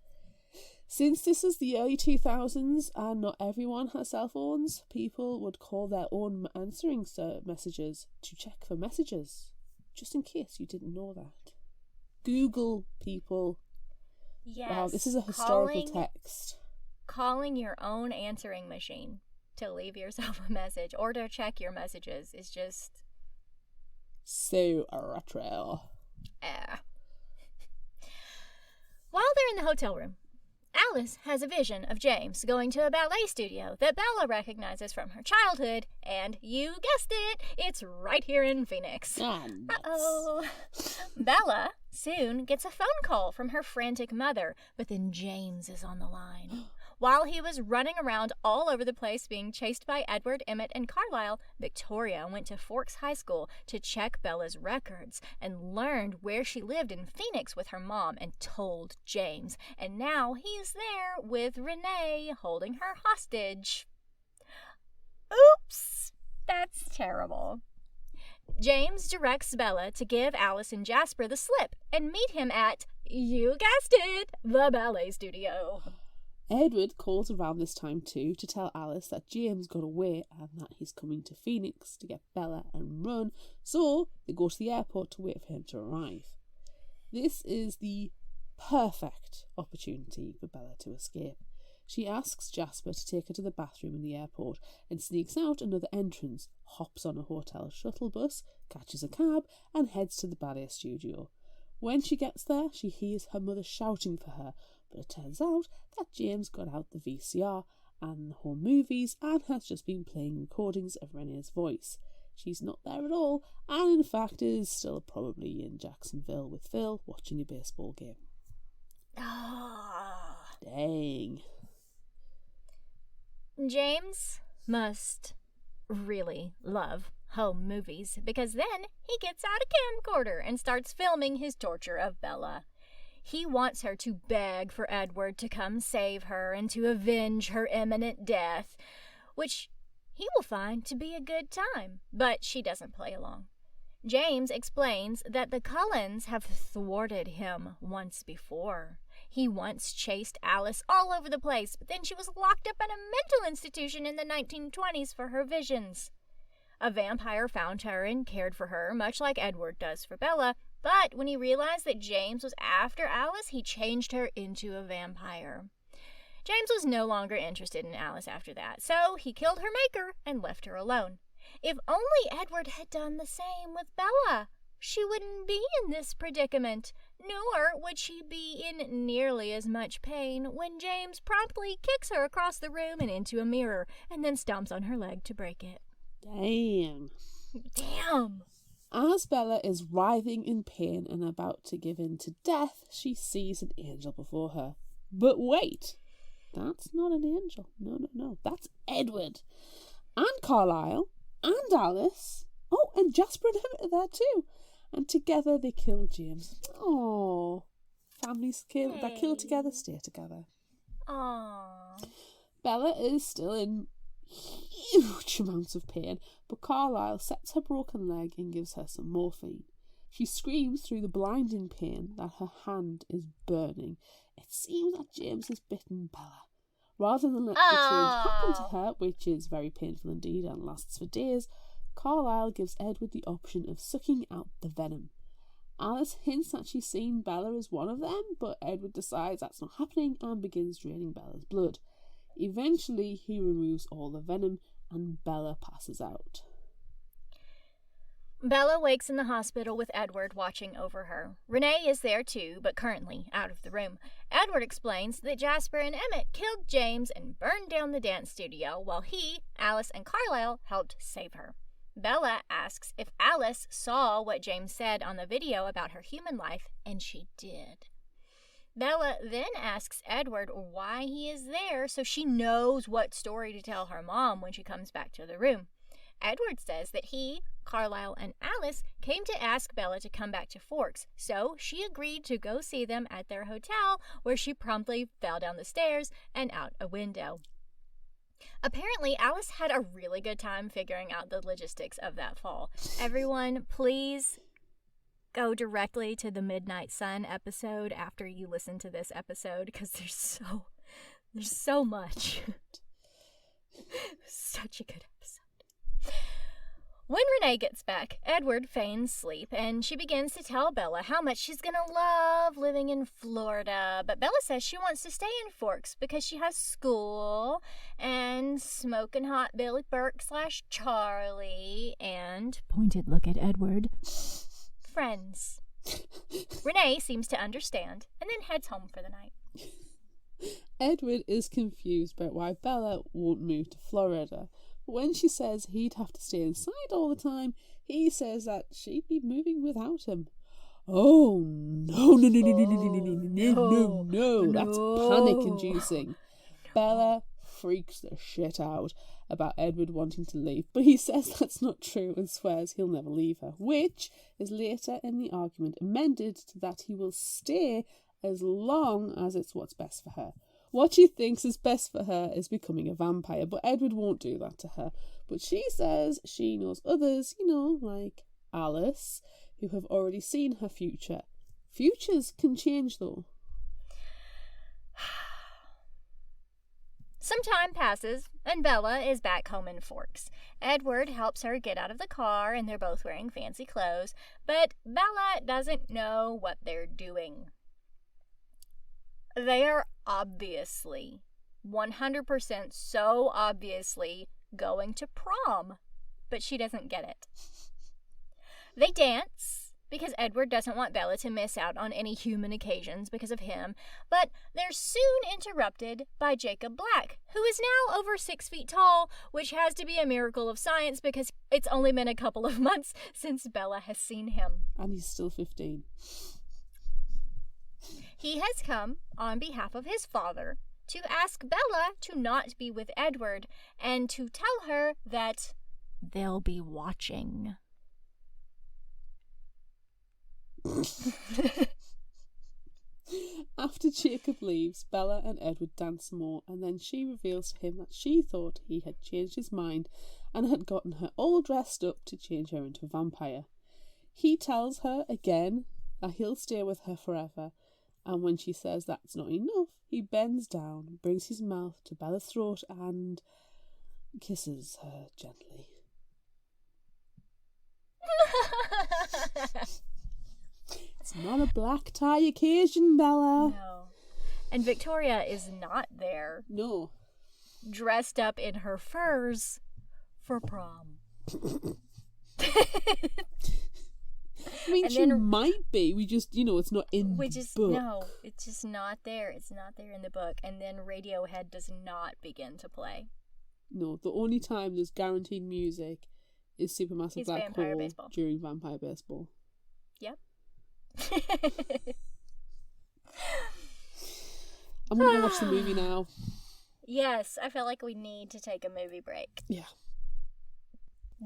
Since this is the early 2000s and not everyone has cell phones, people would call their own answering messages to check for messages. Just in case you didn't know that. Google people. Yes. Wow, this is a historical text. Calling your own answering machine to leave yourself a message or to check your messages is just... so retro. While they're in the hotel room, Alice has a vision of James going to a ballet studio that Bella recognizes from her childhood, and you guessed it, it's right here in Phoenix. Uh-oh. Bella soon gets a phone call from her frantic mother, but then James is on the line. While he was running around all over the place being chased by Edward, Emmett, and Carlisle, Victoria went to Forks High School to check Bella's records and learned where she lived in Phoenix with her mom and told James. And now he's there with Renee holding her hostage. Oops! That's terrible. James directs Bella to give Alice and Jasper the slip and meet him at, you guessed it, the ballet studio. Edward calls around this time too to tell Alice that James got away and that he's coming to Phoenix to get Bella and run, so they go to the airport to wait for him to arrive. This is the perfect opportunity for Bella to escape. She asks Jasper to take her to the bathroom in the airport and sneaks out another entrance, hops on a hotel shuttle bus, catches a cab and heads to the ballet studio. When she gets there, she hears her mother shouting for her, but it turns out that James got out the VCR and the home movies and has just been playing recordings of Renee's voice. She's not there at all, and in fact is still probably in Jacksonville with Phil watching a baseball game. Dang. James must really love home movies, because then he gets out a camcorder and starts filming his torture of Bella. He wants her to beg for Edward to come save her and to avenge her imminent death, which he will find to be a good time, but she doesn't play along. James explains that the Cullens have thwarted him once before. He once chased Alice all over the place, but then she was locked up in a mental institution in the 1920s for her visions. A vampire found her and cared for her, much like Edward does for Bella, but when he realized that James was after Alice, he changed her into a vampire. James was no longer interested in Alice after that, so he killed her maker and left her alone. If only Edward had done the same with Bella, she wouldn't be in this predicament, nor would she be in nearly as much pain when James promptly kicks her across the room and into a mirror, and then stomps on her leg to break it. Damn. As Bella is writhing in pain and about to give in to death, she sees an angel before her. But wait, that's not an angel. No, that's Edward. And Carlisle, and Alice. Oh, and Jasper and Emmett are there too. And together they kill James. Oh, families that kill together stay together. Aww. Bella is still in huge amounts of pain, but Carlisle sets her broken leg and gives her some morphine. She screams through the blinding pain that her hand is burning. It seems that James has bitten Bella. Rather than let the change happen to her, which is very painful indeed and lasts for days, Carlisle gives Edward the option of sucking out the venom. Alice hints that she's seen Bella as one of them, but Edward decides that's not happening and begins draining Bella's blood. Eventually, he removes all the venom and Bella passes out. Bella wakes in the hospital with Edward watching over her. Renee is there too, but currently out of the room. Edward explains that Jasper and Emmett killed James and burned down the dance studio while he, Alice, and Carlisle helped save her. Bella asks if Alice saw what James said on the video about her human life, and she did. Bella then asks Edward why he is there so she knows what story to tell her mom when she comes back to the room. Edward says that he, Carlisle, and Alice came to ask Bella to come back to Forks, so she agreed to go see them at their hotel, where she promptly fell down the stairs and out a window. Apparently, Alice had a really good time figuring out the logistics of that fall. Everyone, please go directly to the Midnight Sun episode after you listen to this episode, because there's so much. Such a good episode. When Renee gets back, Edward feigns sleep, and she begins to tell Bella how much she's gonna love living in Florida. But Bella says she wants to stay in Forks because she has school, and smoking hot Billy Burke / Charlie, and pointed look at Edward, friends. Renee seems to understand, and then heads home for the night. Edward is confused about why Bella won't move to Florida. But when she says he'd have to stay inside all the time, he says that she'd be moving without him. Oh, no, that's panic-inducing. Bella freaks the shit out about Edward wanting to leave, but he says that's not true and swears he'll never leave her, which is later in the argument amended to that he will stay as long as it's what's best for her. What she thinks is best for her is becoming a vampire, but Edward won't do that to her. But she says she knows others, like Alice, who have already seen her future. Futures can change, though. Some time passes, and Bella is back home in Forks. Edward helps her get out of the car, and they're both wearing fancy clothes, but Bella doesn't know what they're doing. They are obviously, 100% so obviously, going to prom, but she doesn't get it. They dance, because Edward doesn't want Bella to miss out on any human occasions because of him, but they're soon interrupted by Jacob Black, who is now over 6 feet tall, which has to be a miracle of science because it's only been a couple of months since Bella has seen him. And he's still 15. He has come on behalf of his father to ask Bella to not be with Edward and to tell her that they'll be watching. After Jacob leaves, Bella and Edward dance more, and then she reveals to him that she thought he had changed his mind and had gotten her all dressed up to change her into a vampire. He tells her again that he'll stay with her forever, and when she says that's not enough, he bends down, brings his mouth to Bella's throat and kisses her gently. It's not a black tie occasion, Bella. No. And Victoria is not there. No. Dressed up in her furs for prom. I mean, she might be. We just, it's not in the book. No, it's just not there. It's not there in the book. And then Radiohead does not begin to play. No, the only time there's guaranteed music is Supermassive Black Hole Baseball. During Vampire Baseball. Yep. I'm going to watch the movie now. Yes, I feel like we need to take a movie break. Yeah.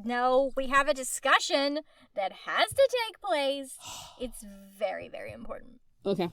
No, we have a discussion that has to take place. It's very, very important. Okay.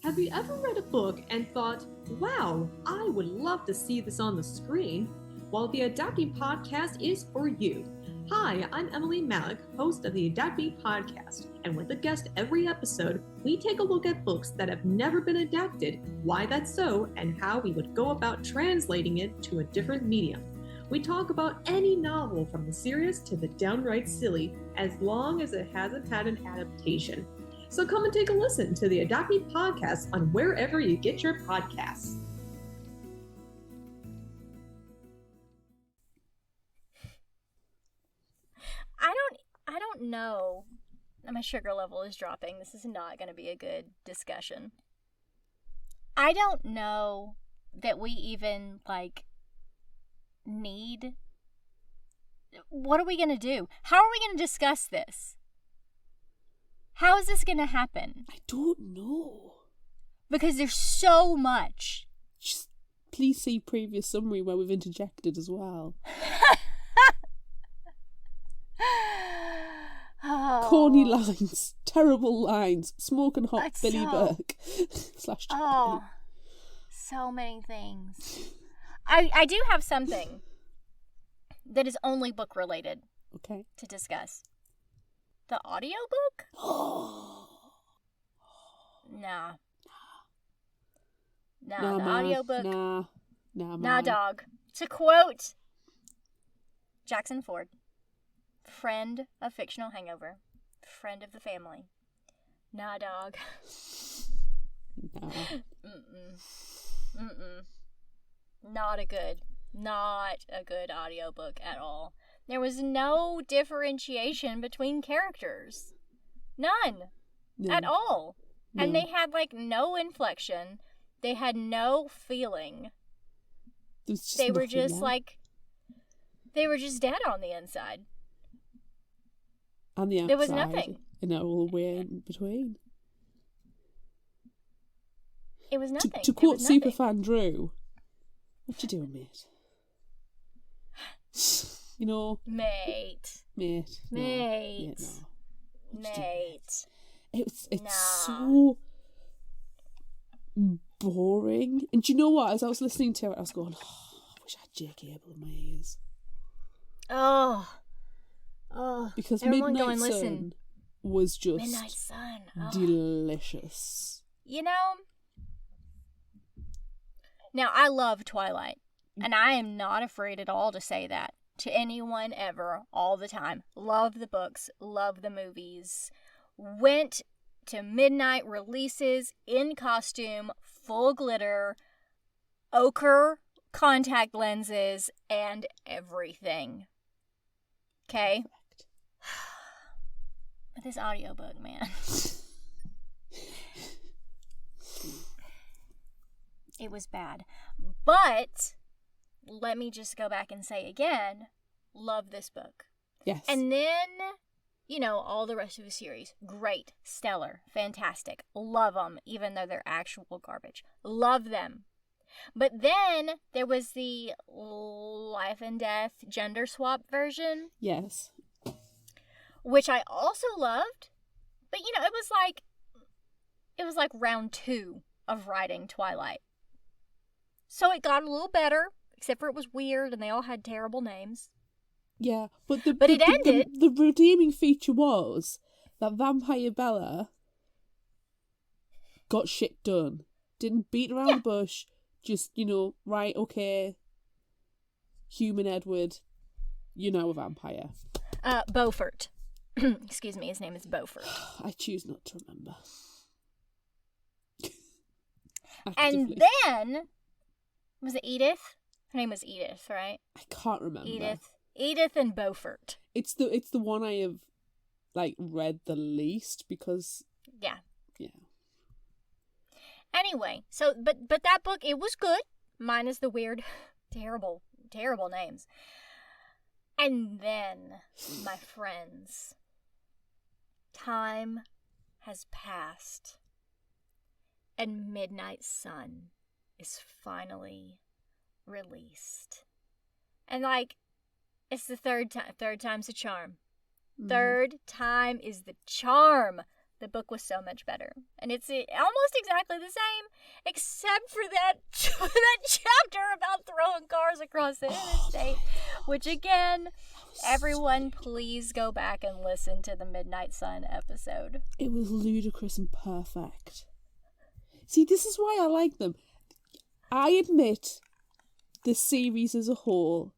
Have you ever read a book and thought, wow, I would love to see this on the screen? Well, the Adapting Podcast is for you. Hi, I'm Emily Malik, host of the Adapting Podcast, and with a guest every episode, we take a look at books that have never been adapted, why that's so, and how we would go about translating it to a different medium. We talk about any novel from the serious to the downright silly, as long as it hasn't had an adaptation. So come and take a listen to the Adapting Podcast on wherever you get your podcasts. I don't know. My sugar level is dropping. This is not going to be a good discussion. I don't know that we even, need. What are we going to do? How are we going to discuss this? How is this going to happen? I don't know. Because there's so much. Just please see previous summary where we've interjected as well. Oh. Corny lines, terrible lines, smoking hot That's Billy Burke / Oh, so many things. I do have something that is only book related. Okay. To discuss. The audiobook? Nah, the audiobook. Nah, Nah, dog. To quote Jackson Ford, friend of Fictional Hangover. Friend of the family. Nah, dog. No. Not a good audiobook at all. There was no differentiation between characters. None. No. At all. No. And they had, like, no inflection. They had no feeling. They were just, like... They were just dead on the inside. On the outside. There was nothing. And all the way in between. It was nothing. To quote Superfan Drew, what you doing, mate? You know... Mate. No. It's so boring. And do you know what? As I was listening to it, I was going, I wish I had Jake Abel in my ears. Oh. Because Everyone Midnight go and Sun listen. was just Midnight Sun. delicious. You know, now I love Twilight, and I am not afraid at all to say that to anyone ever, all the time. Love the books, love the movies. Went to midnight releases in costume, full glitter, ochre contact lenses, and everything. Okay? But this audiobook, man. It was bad. But let me just go back and say again, love this book. Yes. And then, you know, all the rest of the series. Great, stellar, fantastic. Love them, even though they're actual garbage. Love them. But then there was the life and death gender swap version. Yes. Which I also loved. But, you know, it was like round 2 of writing Twilight. So it got a little better, except for it was weird and they all had terrible names. Yeah, but it ended. The redeeming feature was that Vampire Bella got shit done. Didn't beat around the bush. Just, you know, right, okay, human Edward, you're now a vampire. Beaufort. Excuse me, his name is Beaufort. I choose not to remember. And then, was it Edith? Her name was Edith, right? I can't remember. Edith and Beaufort. It's the one I have, like, read the least because... Yeah. Yeah. Anyway, so, but that book, it was good. Minus the weird, terrible names. And then, my friends, time has passed. And Midnight Sun is finally released. And, like, it's the third time's a charm. Third time is the charm. The book was so much better. And it's almost exactly the same, except for that chapter about throwing cars across the interstate. Which, again, everyone please go back and listen to the Midnight Sun episode. It was ludicrous and perfect. See, this is why I like them. I admit the series as a whole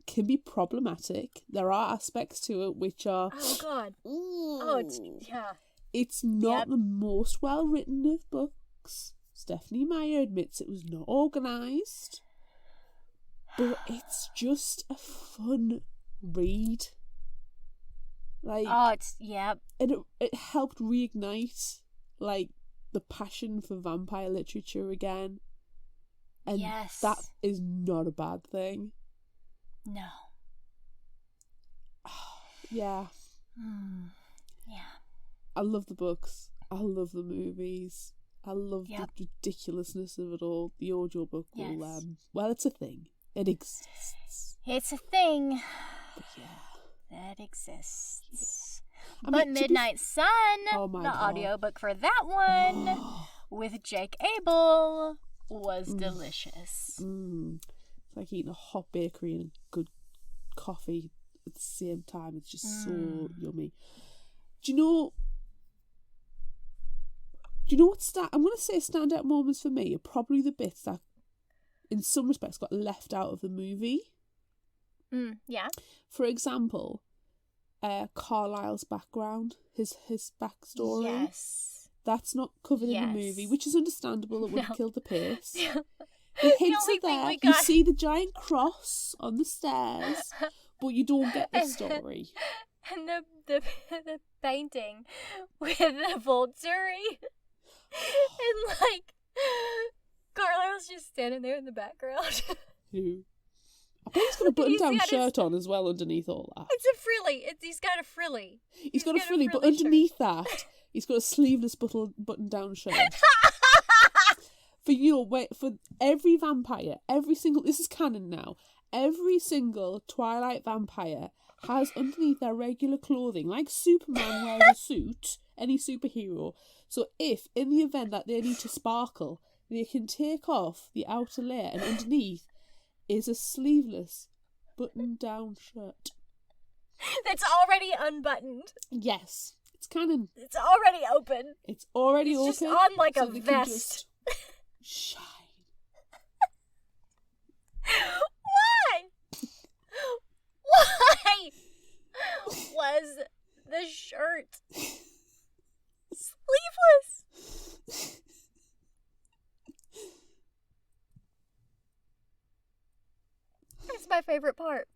can be problematic. There are aspects to it which are... Oh, God. It's not the most well-written of books. Stephenie Meyer admits it was not organised. But it's just a fun read. Like... And it helped reignite, like, the passion for vampire literature again. And that is not a bad thing. No. Yeah. Yeah. I love the books. I love the movies. I love the ridiculousness of it all. The audiobook will, well, it's a thing. It exists. It's a thing. But yeah. That exists. I But mean, Midnight Sun, the audiobook for that one, with Jake Abel, was delicious. It's like eating a hot bakery and a good coffee at the same time. It's just so yummy. Do you know what I'm going to say standout moments for me are probably the bits that, in some respects, got left out of the movie. Yeah. For example, Carlisle's background, his backstory. Yes. That's not covered in the Yes. movie, which is understandable. It would have No. killed the pace. The The hints only are thing there. we You got- see the giant cross on the stairs, but you don't get the story. And the painting with the Volturi. And like Carlisle's just standing there in the background. Who? I bet he's got a button-down got his- shirt on as well underneath all that. It's a frilly. He's got a frilly. He's got a got a frilly, but frilly shirt. underneath that, he's got a sleeveless button-down shirt. For every vampire, this is canon now, every single Twilight vampire has underneath their regular clothing, like Superman wears a suit, any superhero. So if, in the event that they need to sparkle, they can take off the outer layer and underneath is a sleeveless button-down shirt. That's already unbuttoned. Yes, it's canon. It's already open. It's already It's open. just on like so a they can vest. just shine. Why? Why was the shirt sleeveless? It's my favorite part.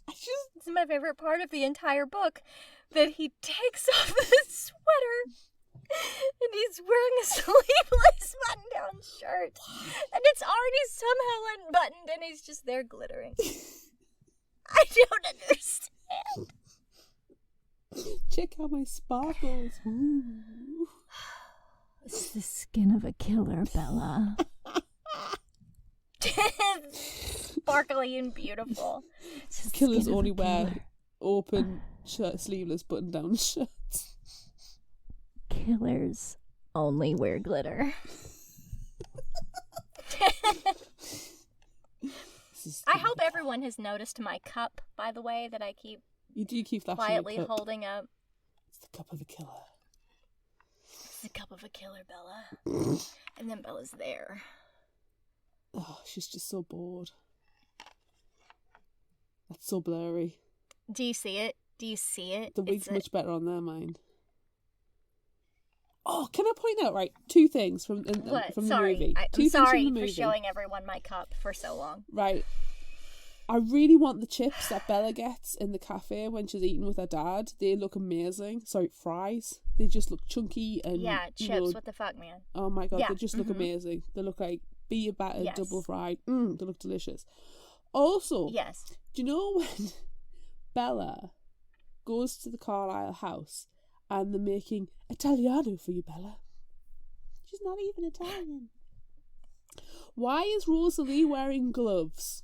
It's my favorite part of the entire book, that he takes off his sweater and he's wearing a sleeveless button-down shirt, and it's already somehow unbuttoned, and he's just there glittering. I don't understand. Check out my sparkles. Ooh. It's the skin of a killer, Bella. Sparkly and beautiful. It's the Killers skin of a only wear killer. open sleeveless button-down shirts. Killers only wear glitter. I hope everyone has noticed my cup, by the way, that I keep You do keep flashing quietly your cup. holding up. It's the cup of a killer. It's the cup of a killer, Bella. And then Bella's there. Oh, she's just so bored. That's so blurry. Do you see it? Do you see it? The wig's It's a- much better on their mind. Oh, can I point out, right, two things from the movie? I'm Two things sorry from the for movie. showing everyone my cup for so long. Right. I really want the chips that Bella gets in the cafe when she's eating with her dad. They look amazing. Sorry, fries. They just look chunky and Yeah, you chips. know, What the fuck, man? oh my god, Yeah, they just look mhm. amazing. They look like beer battered, Yes. double fried. They look delicious. Also, Yes. do you know when Bella goes to the Carlisle house and they're making Italiano for you, Bella? She's not even Italian. Why is Rosalie wearing gloves?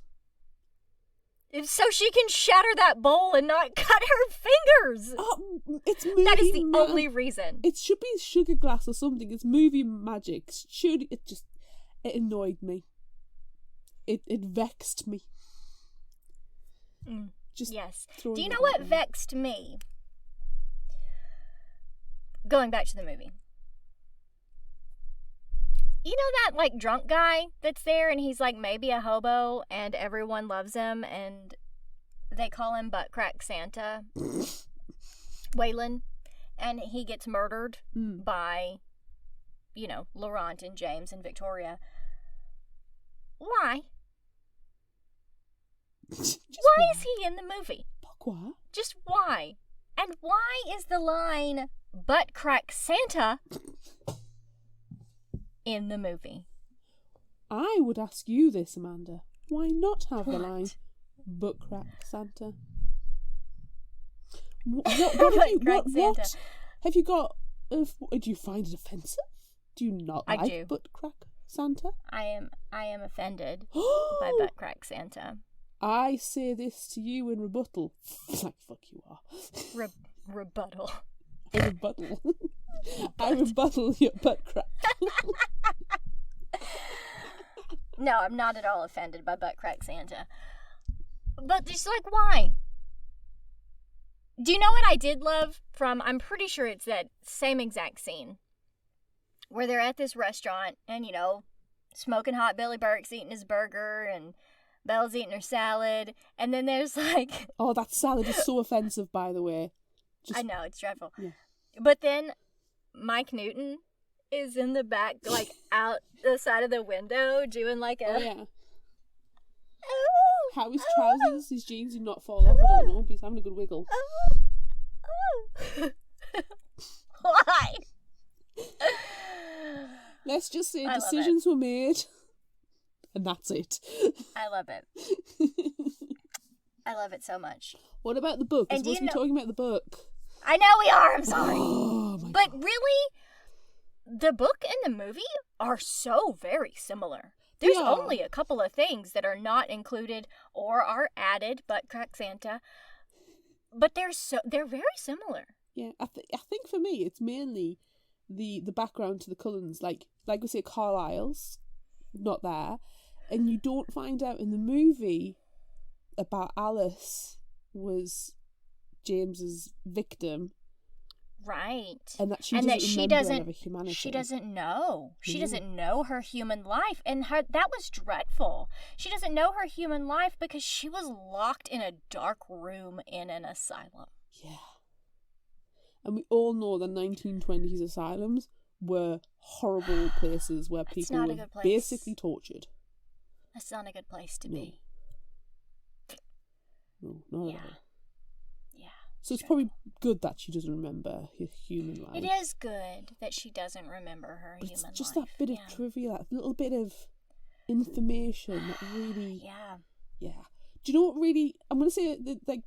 It's so she can shatter that bowl and not cut her fingers. Oh, it's movie That is the ma- only reason. It should be sugar glass or something. It's movie magic. It annoyed me. It vexed me. Just Yes. throwing Do you that know what out there. vexed me? Going back to the movie. You know that like drunk guy that's there, and he's like maybe a hobo and everyone loves him and they call him Butt Crack Santa. Waylon. And he gets murdered by, Laurent and James and Victoria. Why? Why is he in the movie? Pourquoi? Just why? And why is the line Butt Crack Santa in the movie? I would ask you this, Amanda. Why not have the What? line Butt Crack Santa? What have you got? Do you find it offensive? Do you not I like do. Butt Crack Santa? I am offended by Butt Crack Santa. I say this to you in rebuttal. Like, fuck you are. Rebuttal. I rebuttal. I rebuttal your butt crack. No, I'm not at all offended by Butt Crack Santa. But just like, why? Do you know what I did love from, I'm pretty sure it's that same exact scene where they're at this restaurant and, smoking hot Billy Burke's eating his burger and Belle's eating her salad. And then there's like... Oh, that salad is so offensive, by the way. I know, it's dreadful. Yeah. But then Mike Newton is in the back, like, out the side of the window doing, like, a... Oh, yeah. How his trousers, his jeans do not fall off, I don't know. He's having a good wiggle. Why? Let's just say I love decisions were made, and that's it. I love it. I love it so much. What about the book? We're And supposed to be talking about the book. I know we are, I'm sorry. Oh, my But God. really, the book and the movie are so very similar. There's They are. only a couple of things that are not included or are added, but correct Santa. But they're very similar. Yeah, I think for me, it's mainly the background to the Cullens. Like we say, Carlisle's not there. And you don't find out in the movie about Alice was James's victim. Right. And that she And doesn't that she remember doesn't- any of her humanity. She doesn't know. She Yeah. doesn't know her human life. And that was dreadful. She doesn't know her human life because she was locked in a dark room in an asylum. Yeah. And we all know the 1920s asylums were horrible places where It's people not a were good place. basically tortured. That's not a good place to No. be. No, not Yeah. at all. Yeah. So it's probably good that she doesn't remember her human life. It is good that she doesn't remember her But it's human just life. that bit Yeah. of trivia, that little bit of information that really, Yeah. yeah. Do you know what really? I'm gonna say that like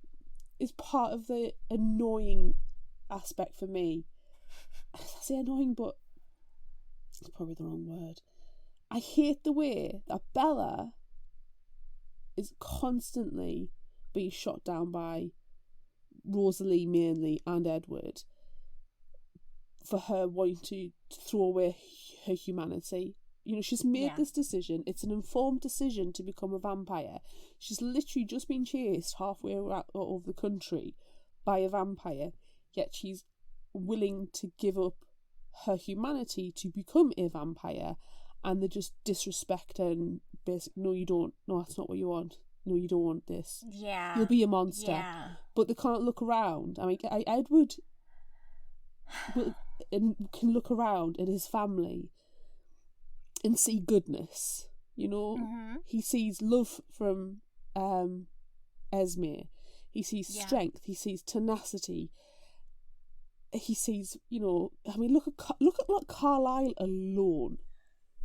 is part of the annoying aspect for me. I say annoying, but it's probably the wrong word. I hate the way that Bella is constantly being shot down by Rosalie mainly and Edward for her wanting to throw away her humanity. You know, she's made Yeah. this decision. It's an informed decision to become a vampire. She's literally just been chased halfway over the country by a vampire, yet she's willing to give up her humanity to become a vampire, and they just disrespect her and basically, no, you don't. No, that's not what you want. No, you don't want this. Yeah. You'll be a monster. Yeah. But they can't look around. I mean, Edward can look around at his family and see goodness. You know, Mm-hmm. he sees love from Esme. He sees Yeah. strength. He sees tenacity. He sees, you know, I mean, look at Carlisle alone.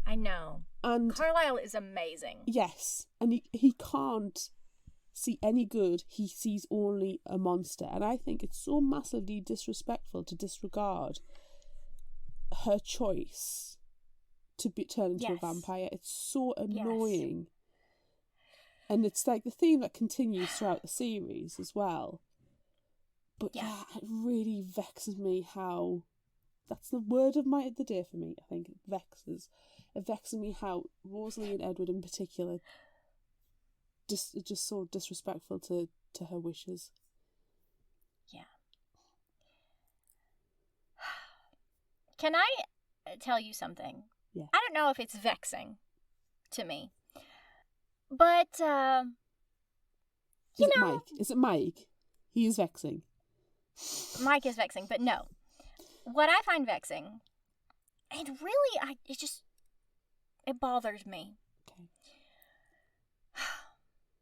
I know. And Carlisle is amazing. yes, and he can't see any good. He sees only a monster, and I think it's so massively disrespectful to disregard her choice to turn into a Yes. vampire. It's so annoying, and it's like the theme that continues throughout the series as well. But Yeah. yeah, it really vexes me how. That's the word of the day for me. I think it vexes. It vexes me how Rosalie and Edward in particular just so disrespectful to her wishes. Yeah. Can I tell you something? Yeah. I don't know if it's vexing to me, but Is it Mike? Is it Mike? He is vexing. Mike is vexing, but no. What I find vexing, and really, it bothers me. Okay.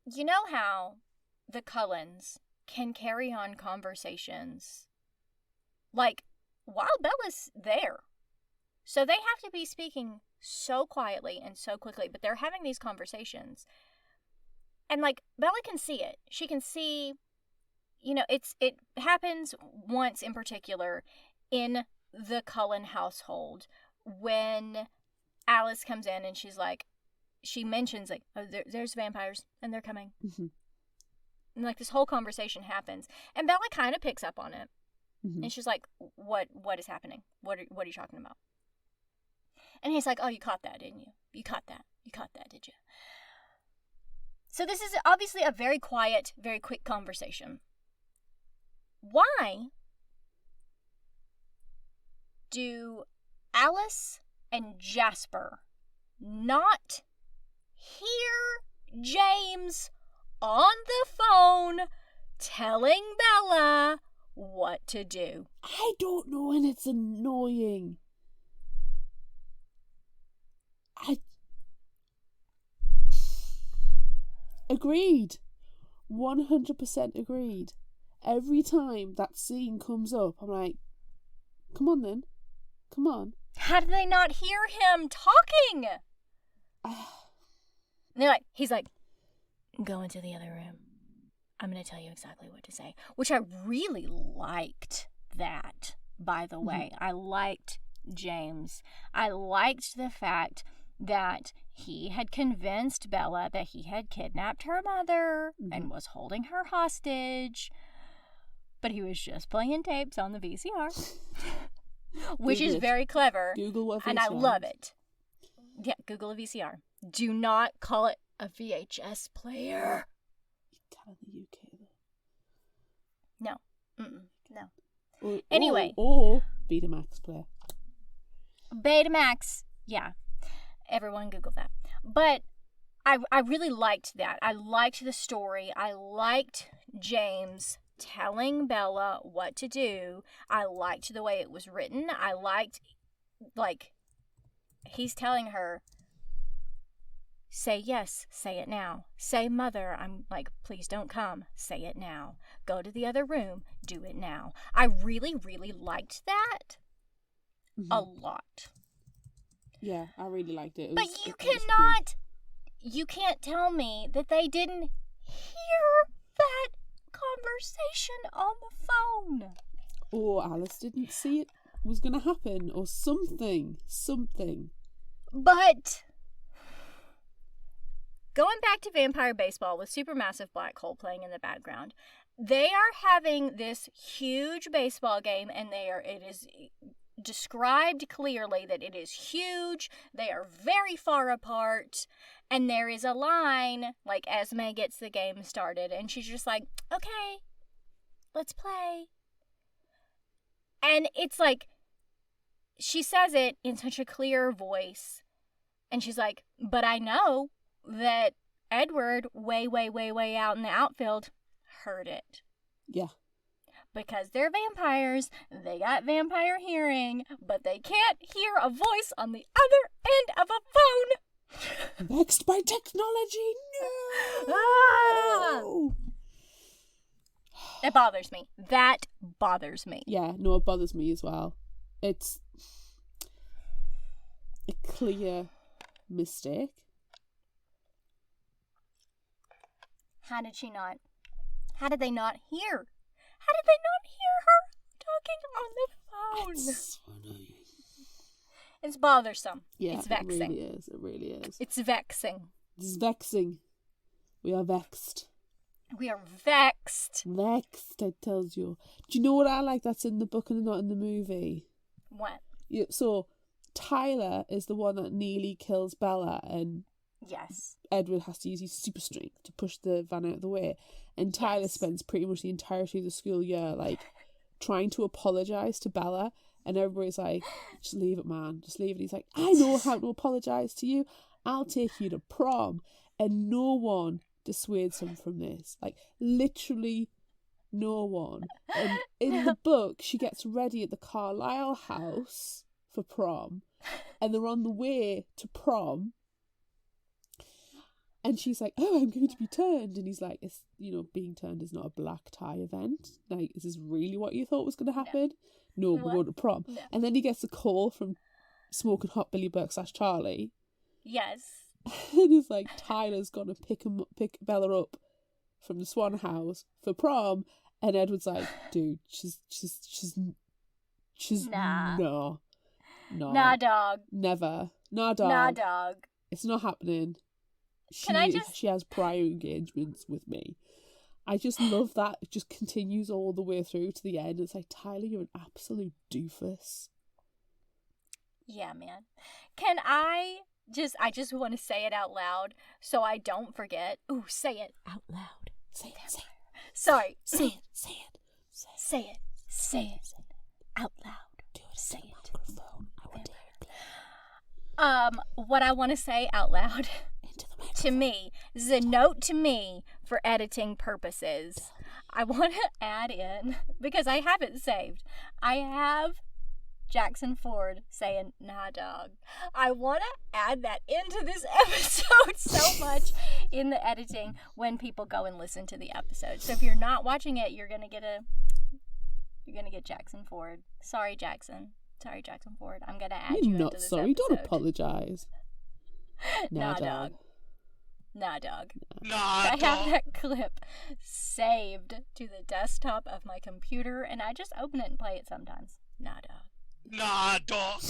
You know how the Cullens can carry on conversations, like, while Bella's there. So they have to be speaking so quietly and so quickly, but they're having these conversations. And, like, Bella can see it. She can see, you know, it happens once in particular in the Cullen household when Alice comes in and she mentions, like, oh, there's vampires and they're coming. Mm-hmm. And, like, this whole conversation happens. And Bella kind of picks up on it. Mm-hmm. And she's like, what is happening? What are you talking about? And he's like, oh, you caught that, didn't you? You caught that, did you? So this is obviously a very quiet, very quick conversation. Why do Alice and Jasper not hear James on the phone telling Bella what to do. I don't know, and it's annoying. Agreed. 100% agreed. Every time that scene comes up, I'm like, come on then. Come on. How did they not hear him talking? And they're like, he's like, go into the other room. I'm going to tell you exactly what to say. Which I really liked that, by the way. I liked James. I liked the fact that he had convinced Bella that he had kidnapped her mother and was holding her hostage. But he was just playing tapes on the VCR. Which is very clever. Google what VCR and I love it. Yeah, Google a VCR. Do not call it a VHS player. You can't in the UK though. No. No. Or, Anyway. Or Betamax player. Betamax. Yeah. Everyone Google that. But I really liked that. I liked the story. I liked James telling Bella what to do. I liked the way it was written. I liked, he's telling her, say yes, say it now. Say mother, I'm like, please don't come. Say it now. Go to the other room. Do it now. I really, really liked that a lot. Yeah, I really liked it. But you can't tell me that they didn't hear that conversation on the phone. Or Alice didn't see it was going to happen, or something. But going back to Vampire Baseball with Supermassive Black Hole playing in the background, they are having this huge baseball game, and it is described clearly that it is huge. They are very far apart, and there is a line, like Esme gets the game started, and she's just like, okay, let's play. And it's like, she says it in such a clear voice, and she's like, but I know that Edward, way, way, way, way out in the outfield, heard it. Yeah. Because they're vampires, they got vampire hearing, but they can't hear a voice on the other end of a phone. Vexed by technology, no! Ah! That bothers me. That bothers me. Yeah, no, it bothers me as well. It's a clear mistake. How did she not? How did they not hear? How did they not hear her talking on the phone? It's so annoying. It's bothersome. Yeah, it's vexing. It really is. It's vexing. It's vexing. We are vexed. We are vexed. Vexed, I tells you. Do you know what I like that's in the book and not in the movie? What? Yeah, so, Tyler is the one that nearly kills Bella, and yes, Edward has to use his super strength to push the van out of the way. And Tyler spends pretty much the entirety of the school year, trying to apologise to Bella. And everybody's like, just leave it, man. Just leave it. He's like, I know how to apologise to you. I'll take you to prom. And no one dissuades him from this. Literally no one. And in the book, she gets ready at the Carlisle house for prom. And they're on the way to prom. And she's like, oh, I'm going to be turned. And he's like, it's, being turned is not a black tie event. Is this really what you thought was going to happen? No, we're going to prom. No. And then he gets a call from Smokin' Hot Billy Burke / Charlie. Yes. And he's like, Tyler's going to pick Bella up from the Swan House for prom. And Edward's like, dude, she's nah. No. Nah, dog. Never. Nah, dog. Nah, dog. It's not happening. She has prior engagements with me. I just love that. It just continues all the way through to the end. It's like, Tyler, you're an absolute doofus. Yeah, man. Can I just want to say it out loud so I don't forget. Ooh, say it out loud. Say it. Sorry. Say it. Say it out loud. Do it. Say it. Microphone. I want to hear it. What I want to say out loud into the microphone. to me, this is a note to me for editing purposes. I want to add in, because I have it saved, I have Jackson Ford saying, "Nah, dog." I want to add that into this episode so much in the editing when people go and listen to the episode. So if you're not watching it, you're gonna get Jackson Ford. Sorry, Jackson Ford. I'm gonna add you into this sorry. episode. Don't apologize. Nah, dog. Nah, dog. Nah, I have dog. that clip saved to the desktop of my computer, and I just open it and play it sometimes. Nah, dog. Nah, dog.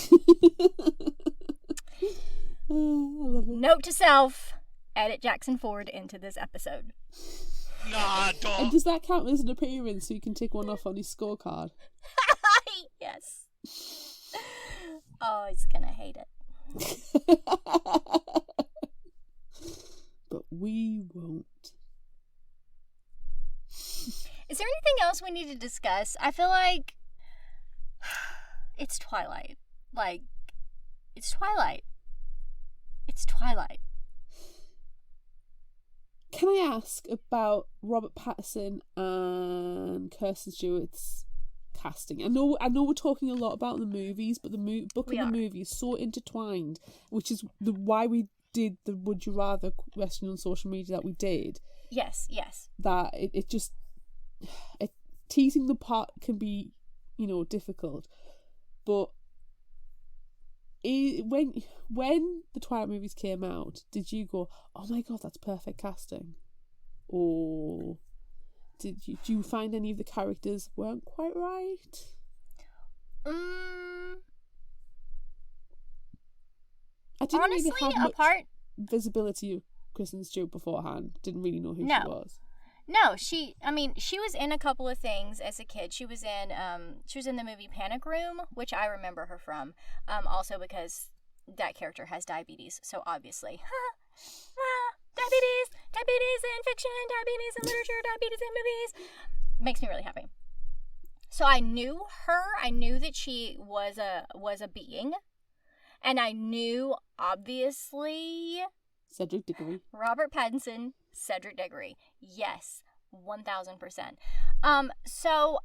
I love it. Note to self, edit Jackson Ford into this episode. Nah, And dog. does that count as an appearance so you can tick one off on his scorecard? Yes. Oh, he's gonna hate it. But we won't. Is there anything else we need to discuss? I feel like it's Twilight. Like, it's Twilight. It's Twilight. Can I ask about Robert Pattinson and Kirsten Stewart's casting? I know we're talking a lot about the movies, but the book and the movie is so intertwined, which is why we did the Would You Rather question on social media that we did. Yes. That it just teasing the part can be, difficult, but when the Twilight movies came out, did you go, "Oh my god, that's perfect casting," or do you find any of the characters weren't quite right? I didn't Honestly, really have much visibility of Kristen Stewart beforehand. Didn't really know who she was. No, she was in a couple of things as a kid. She was in the movie Panic Room, which I remember her from. Also because that character has diabetes, so obviously. Diabetes in fiction, diabetes in literature, diabetes in movies. Makes me really happy. So I knew her. I knew that she was a being. And I knew, obviously, Cedric Diggory. Robert Pattinson, Cedric Diggory. Yes, 1000%. So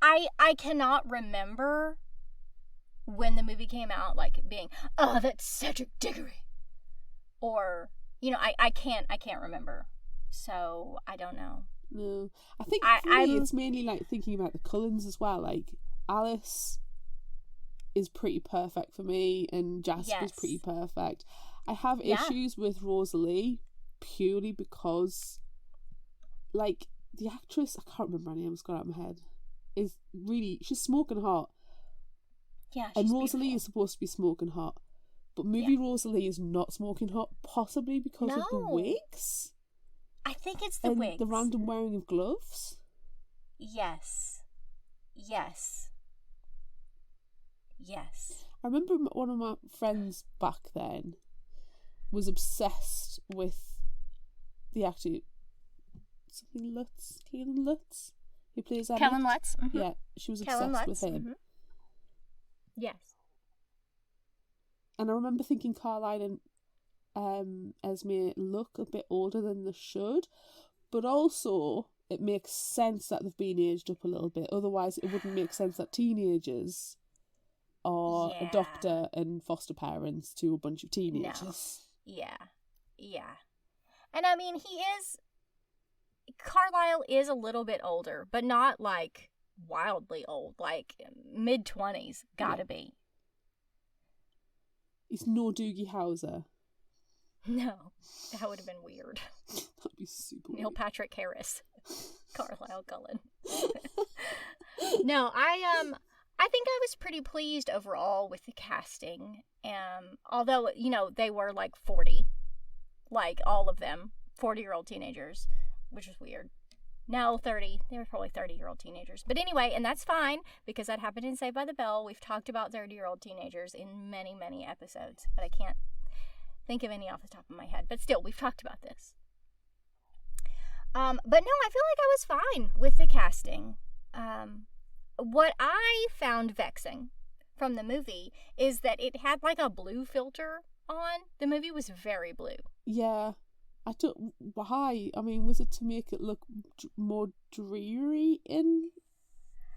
I cannot remember when the movie came out, like being, "Oh, that's Cedric Diggory," or I can't remember. So I don't know. No, I think for me it's mainly like thinking about the Cullens as well. Like Alice is pretty perfect for me, and Jasper's pretty perfect. I have issues with Rosalie purely because, like, the actress, I can't remember her name, it's gone out of my head, she's smoking hot. Yeah, and she's Rosalie beautiful. is supposed to be smoking hot, but movie Rosalie is not smoking hot, possibly because of the wigs. I think it's the and wigs. the random wearing of gloves. Yes. I remember one of my friends back then was obsessed with the actor something Lutz, Kellen Lutz, who plays Emmett. Kellen Lutz. Mm-hmm. Yeah, she was Kellen obsessed Lutz. with him. Mm-hmm. Yes. And I remember thinking Carlisle and Esme look a bit older than they should, but also it makes sense that they've been aged up a little bit. Otherwise, it wouldn't make sense that teenagers are a doctor and foster parents to a bunch of teenagers. No. Yeah. And I mean, Carlisle is a little bit older, but not like wildly old, like mid-20s, gotta be. He's no Doogie Howser. No, that would have been weird. That'd be super Neil weird. Patrick Harris, Carlisle Cullen. No, I think I was pretty pleased overall with the casting. Although, they were like 40. Like, all of them. 40-year-old teenagers. Which is weird. No, 30. They were probably 30-year-old teenagers. But anyway, and that's fine, because that happened in Saved by the Bell. We've talked about 30-year-old teenagers in many, many episodes. But I can't think of any off the top of my head. But still, we've talked about this. But no, I feel like I was fine with the casting. What I found vexing from the movie is that it had like a blue filter on. The movie was very blue. Yeah. I don't... Why? I mean, was it to make it look more dreary in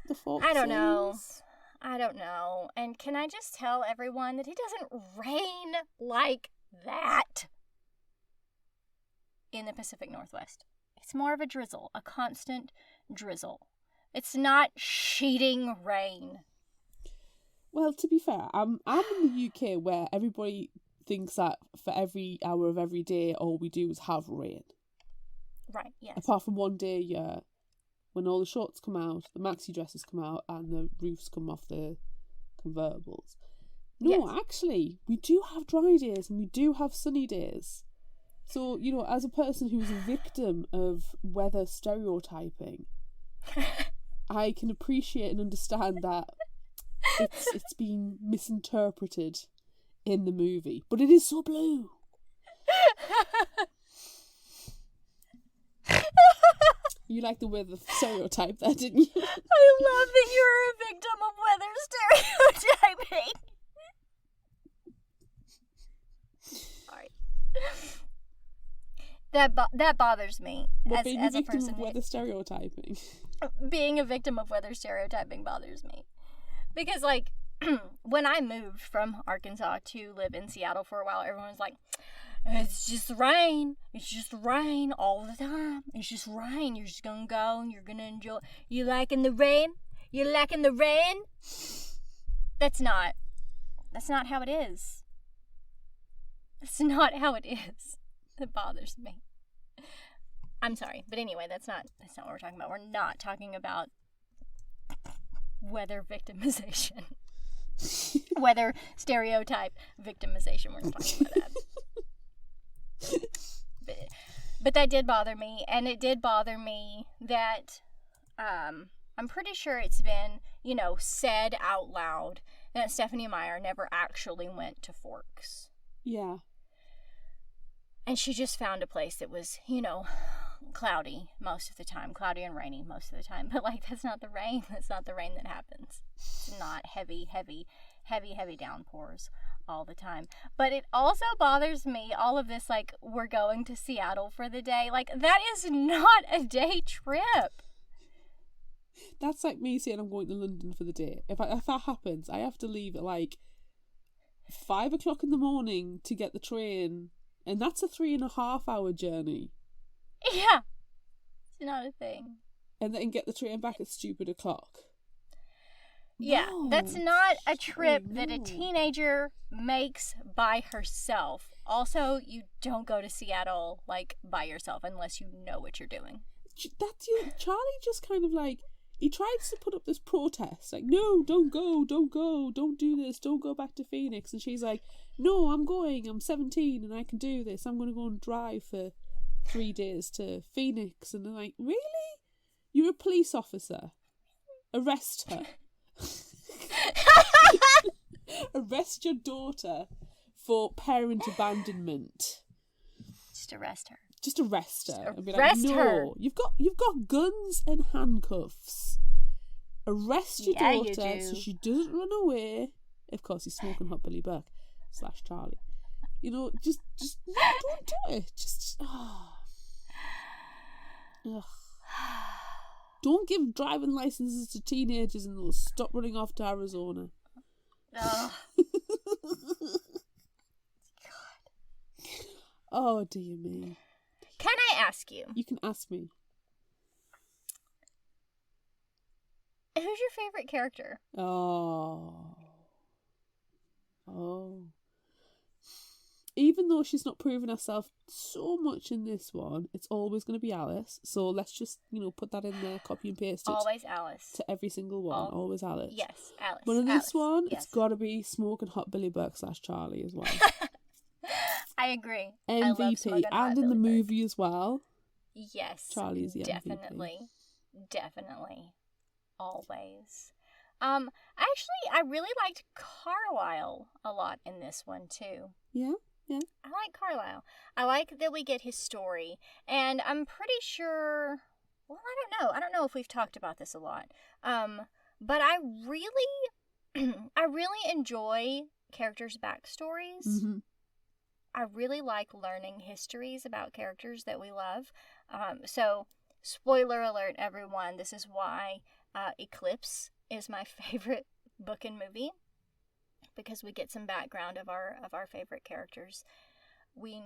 the folk I don't know. songs? I don't know. And can I just tell everyone that it doesn't rain like that in the Pacific Northwest. It's more of a drizzle, a constant drizzle. It's not sheeting rain. Well, to be fair, I'm in the UK where everybody thinks that for every hour of every day, all we do is have rain. Right, yes. Apart from one day a year, when all the shorts come out, the maxi dresses come out, and the roofs come off the convertibles. No, Yes. actually, we do have dry days and we do have sunny days. So, you know, as a person who's a victim of weather stereotyping, I can appreciate and understand that it's been misinterpreted in the movie. But it is so blue. You like the weather stereotype there, didn't you? I love that you're a victim of weather stereotyping. Sorry. That bothers me What, being as a a victim person. of weather stereotyping? Being a victim of weather stereotyping bothers me. Because, like, when I moved from Arkansas to live in Seattle for a while, everyone was like, it's just rain. It's just rain all the time. It's just rain. You're just gonna go and you're gonna enjoy. You liking the rain? You liking the rain? That's not how it is. That's not how it is. It bothers me. I'm sorry, but anyway, that's not what we're talking about. We're not talking about weather victimization. Weather stereotype victimization. We're not talking about that. But that did bother me, and it did bother me that I'm pretty sure it's been, said out loud that Stephenie Meyer never actually went to Forks. Yeah. And she just found a place that was, cloudy most of the time, cloudy and rainy most of the time. But, that's not the rain. That's not the rain that happens. It's not heavy downpours all the time. But it also bothers me, all of this, we're going to Seattle for the day. That is not a day trip. That's like me saying I'm going to London for the day. If that happens, I have to leave at 5 o'clock in the morning to get the train, and that's a 3.5 hour journey. Yeah, it's not a thing. And then get the train back at stupid o'clock. Yeah, No, that's not a trip no. that a teenager makes by herself. Also, you don't go to Seattle by yourself unless you know what you're doing. That's you. Charlie just kind of he tries to put up this protest, no, don't go, don't do this, don't go back to Phoenix. And she's like, no, I'm going, I'm 17 and I can do this. I'm going to go and drive for 3 days to Phoenix. And they're like, really? You're a police officer. Arrest her. Arrest your daughter for parent abandonment. Just arrest her. Just arrest her. Just And be arrest no, her. You've got guns and handcuffs. Arrest your Yeah, you daughter do. so she doesn't run away. Of course, he's smoking hot Billy Burke / Charlie. Just no, don't do it. Just Ugh. Don't give driving licenses to teenagers and they'll stop running off to Arizona. Ugh. Oh, dear me. Can I ask you, You can ask me. who's your favorite character? Oh. Even though she's not proven herself so much in this one, it's always going to be Alice. So let's just, put that in there, copy and paste it Always Alice. to every single one. Always Alice. Yes, Alice. But in Alice. this one, yes. it's got to be Smokin' Hot Billy Burke / Charlie as well. I agree. I love MVP. Smokin' Hot And in the Billy Burke. movie as well. Yes. Charlie is the MVP. Definitely. Always. I really liked Carlisle a lot in this one too. Yeah. I like Carlisle. I like that we get his story, and I'm pretty sure. Well, I don't know if we've talked about this a lot. But I really enjoy characters' backstories. Mm-hmm. I really like learning histories about characters that we love. So, spoiler alert, everyone, this is why Eclipse is my favorite book and movie, because we get some background of our favorite characters. We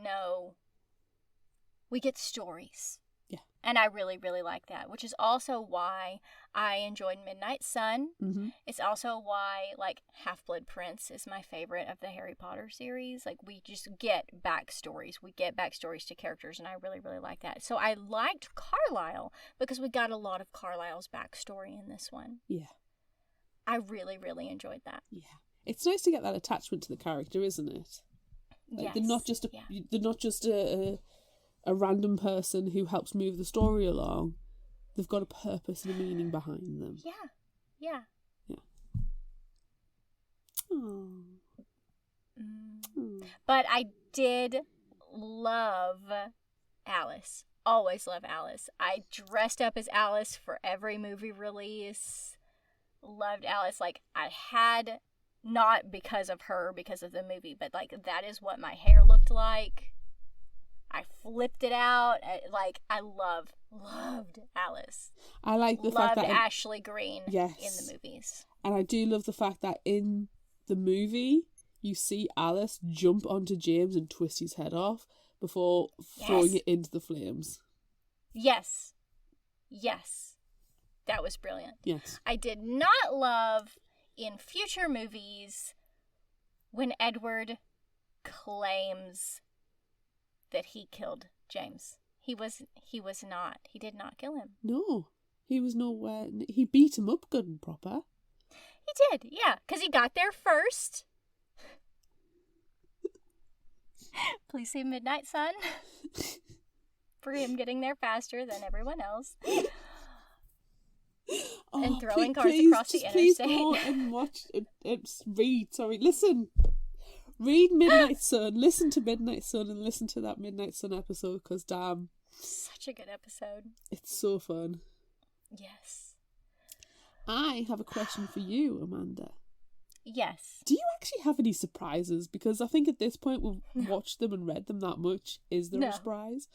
get stories. Yeah. And I really, really like that, which is also why I enjoyed Midnight Sun. Mm-hmm. It's also why, like, Half-Blood Prince is my favorite of the Harry Potter series. Like, we just get backstories. We get backstories to characters, and I really, really like that. So I liked Carlisle because we got a lot of Carlisle's backstory in this one. Yeah. I really, really enjoyed that. Yeah. It's nice to get that attachment to the character, isn't it? Like, Yes. they're not just a random person who helps move the story along. They've got a purpose and a meaning behind them. Yeah. Oh. But I did love Alice. Always love Alice. I dressed up as Alice for every movie release. Loved Alice. Like, I had, not because of her, because of the movie, but like, that is what my hair looked like. I flipped it out. I loved Alice. I like the fact that Ashley Greene in Yes. the movies. And I do love the fact that in the movie, you see Alice jump onto James and twist his head off before throwing it into the flames. Yes. That was brilliant. Yes. I did not love in future movies when Edward claims that he killed James. He not. He did not kill him. No. He was nowhere. He beat him up good and proper. He did, yeah. Because he got there first. Please see Midnight Sun. For him getting there faster than everyone else. And throwing cars across the interstate. Please go and watch read Midnight Sun, listen to Midnight Sun, and listen to that Midnight Sun episode, because damn, such a good episode. It's so fun. Yes. I have a question for you, Amanda. Yes. Do you actually have any surprises? Because I think at this point we've watched them and read them that much. Is there a surprise?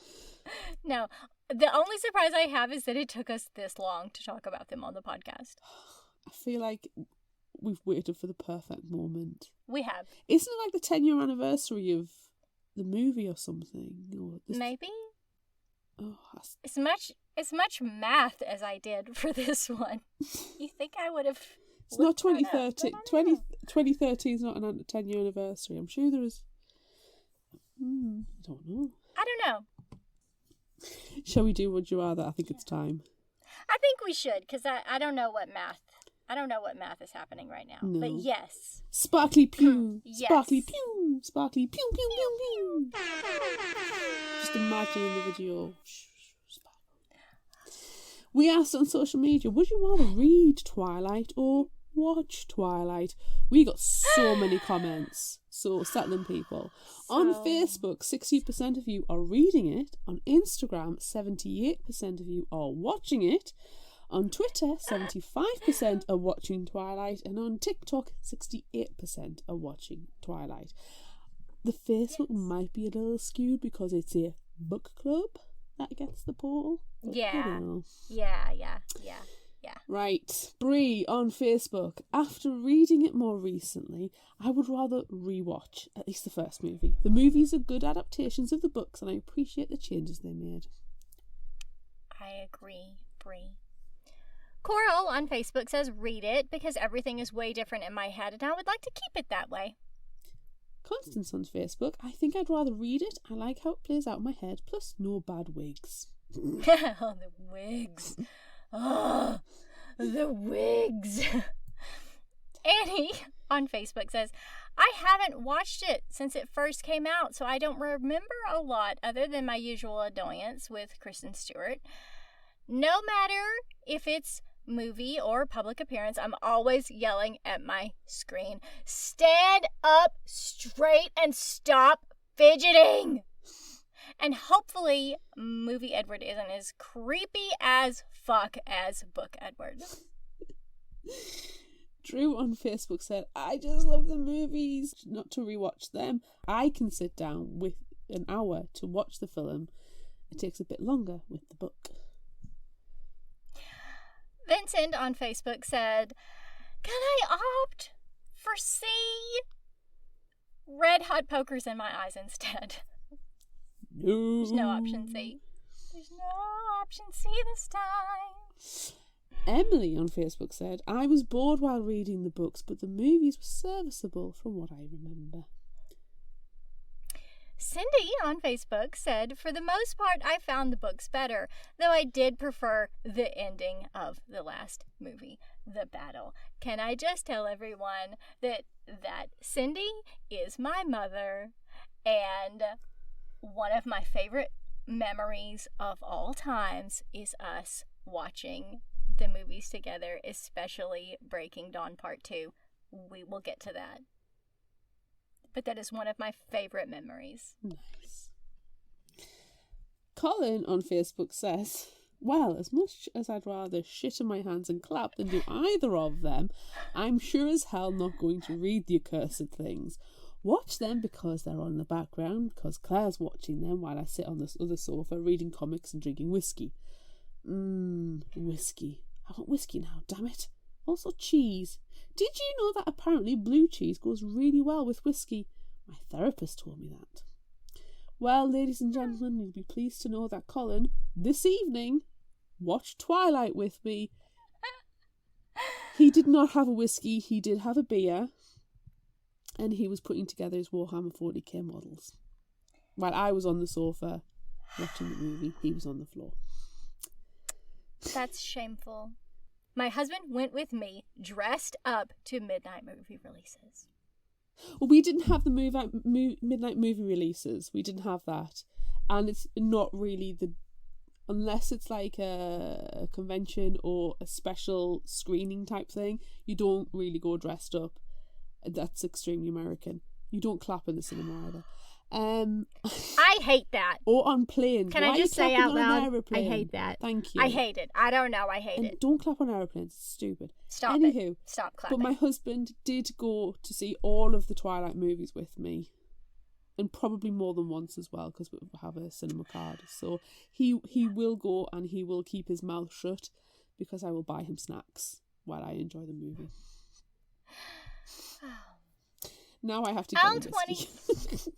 No. The only surprise I have is that it took us this long to talk about them on the podcast. I feel like we've waited for the perfect moment. We have. Isn't it like the 10-year anniversary of the movie or something? Maybe. Oh, as much math as I did for this one. You think I would have... It's not 2013. 2013 is not an 10-year anniversary. I'm sure there is... I don't know. I don't know. Shall we do Would You Rather? I think it's time. I think we should, because I don't know what math... I don't know what math is happening right now. No. But yes. Sparkly pew. Yes. Sparkly pew. Sparkly pew pew pew pew. Just imagine in the video. We asked on social media, would you rather read Twilight or watch Twilight? We got so many comments. So set them, people. On Facebook, 60% of you are reading it. On Instagram, 78% of you are watching it. On Twitter, 75% are watching Twilight, and on TikTok, 68% are watching Twilight. The Facebook might be a little skewed because it's a book club that gets the poll. Yeah. Right, Bree on Facebook. After reading it more recently, I would rather rewatch at least the first movie. The movies are good adaptations of the books, and I appreciate the changes they made. I agree, Bree. Coral on Facebook says, read it because everything is way different in my head and I would like to keep it that way. Constance on Facebook, I think I'd rather read it. I like how it plays out in my head, plus no bad wigs. Oh, the wigs. Oh, the wigs. Annie on Facebook says, I haven't watched it since it first came out, so I don't remember a lot other than my usual annoyance with Kristen Stewart. No matter if it's movie or public appearance, I'm always yelling at my screen, stand up straight and stop fidgeting. And hopefully movie Edward isn't as creepy as fuck as book Edward. Drew on Facebook said, I just love the movies. Not to rewatch them. I can sit down with an hour to watch the film. It takes a bit longer with the book. Vincent on Facebook said, can I opt for C? Red hot pokers in my eyes instead. No. There's no option C. There's no option C this time. Emily on Facebook said, I was bored while reading the books, but the movies were serviceable from what I remember. Cindy on Facebook said, for the most part, I found the books better, though I did prefer the ending of the last movie, the battle. Can I just tell everyone that Cindy is my mother, and one of my favorite memories of all times is us watching the movies together, especially Breaking Dawn Part 2. We will get to that. But that is one of my favorite memories. Nice. Colin on Facebook says, well, as much as I'd rather shit in my hands and clap than do either of them, I'm sure as hell not going to read the accursed things. Watch them because they're on in the background, because Claire's watching them while I sit on this other sofa reading comics and drinking whiskey. Whiskey. I want whiskey now, damn it. Also cheese. Did you know that apparently blue cheese goes really well with whiskey? My therapist told me that. Well, ladies and gentlemen, you'll be pleased to know that Colin, this evening, watched Twilight with me. He did not have a whiskey, he did have a beer, and he was putting together his Warhammer 40k models. While I was on the sofa watching the movie, he was on the floor. That's shameful. My husband went with me, dressed up, to midnight movie releases. Well, we didn't have the midnight movie releases. We didn't have that. And it's not really unless it's like a convention or a special screening type thing, you don't really go dressed up. That's extremely American. You don't clap in the cinema either. I hate that. Or on planes. Can I just say out loud? I hate that. Thank you. I hate it. I don't know. I hate and it. Don't clap on aeroplanes. It's stupid. Stop Anywho, it. Stop clapping. But my husband did go to see all of the Twilight movies with me. And probably more than once as well, because we have a cinema card. So he will go and he will keep his mouth shut because I will buy him snacks while I enjoy the movie. Now I have to get a whiskey.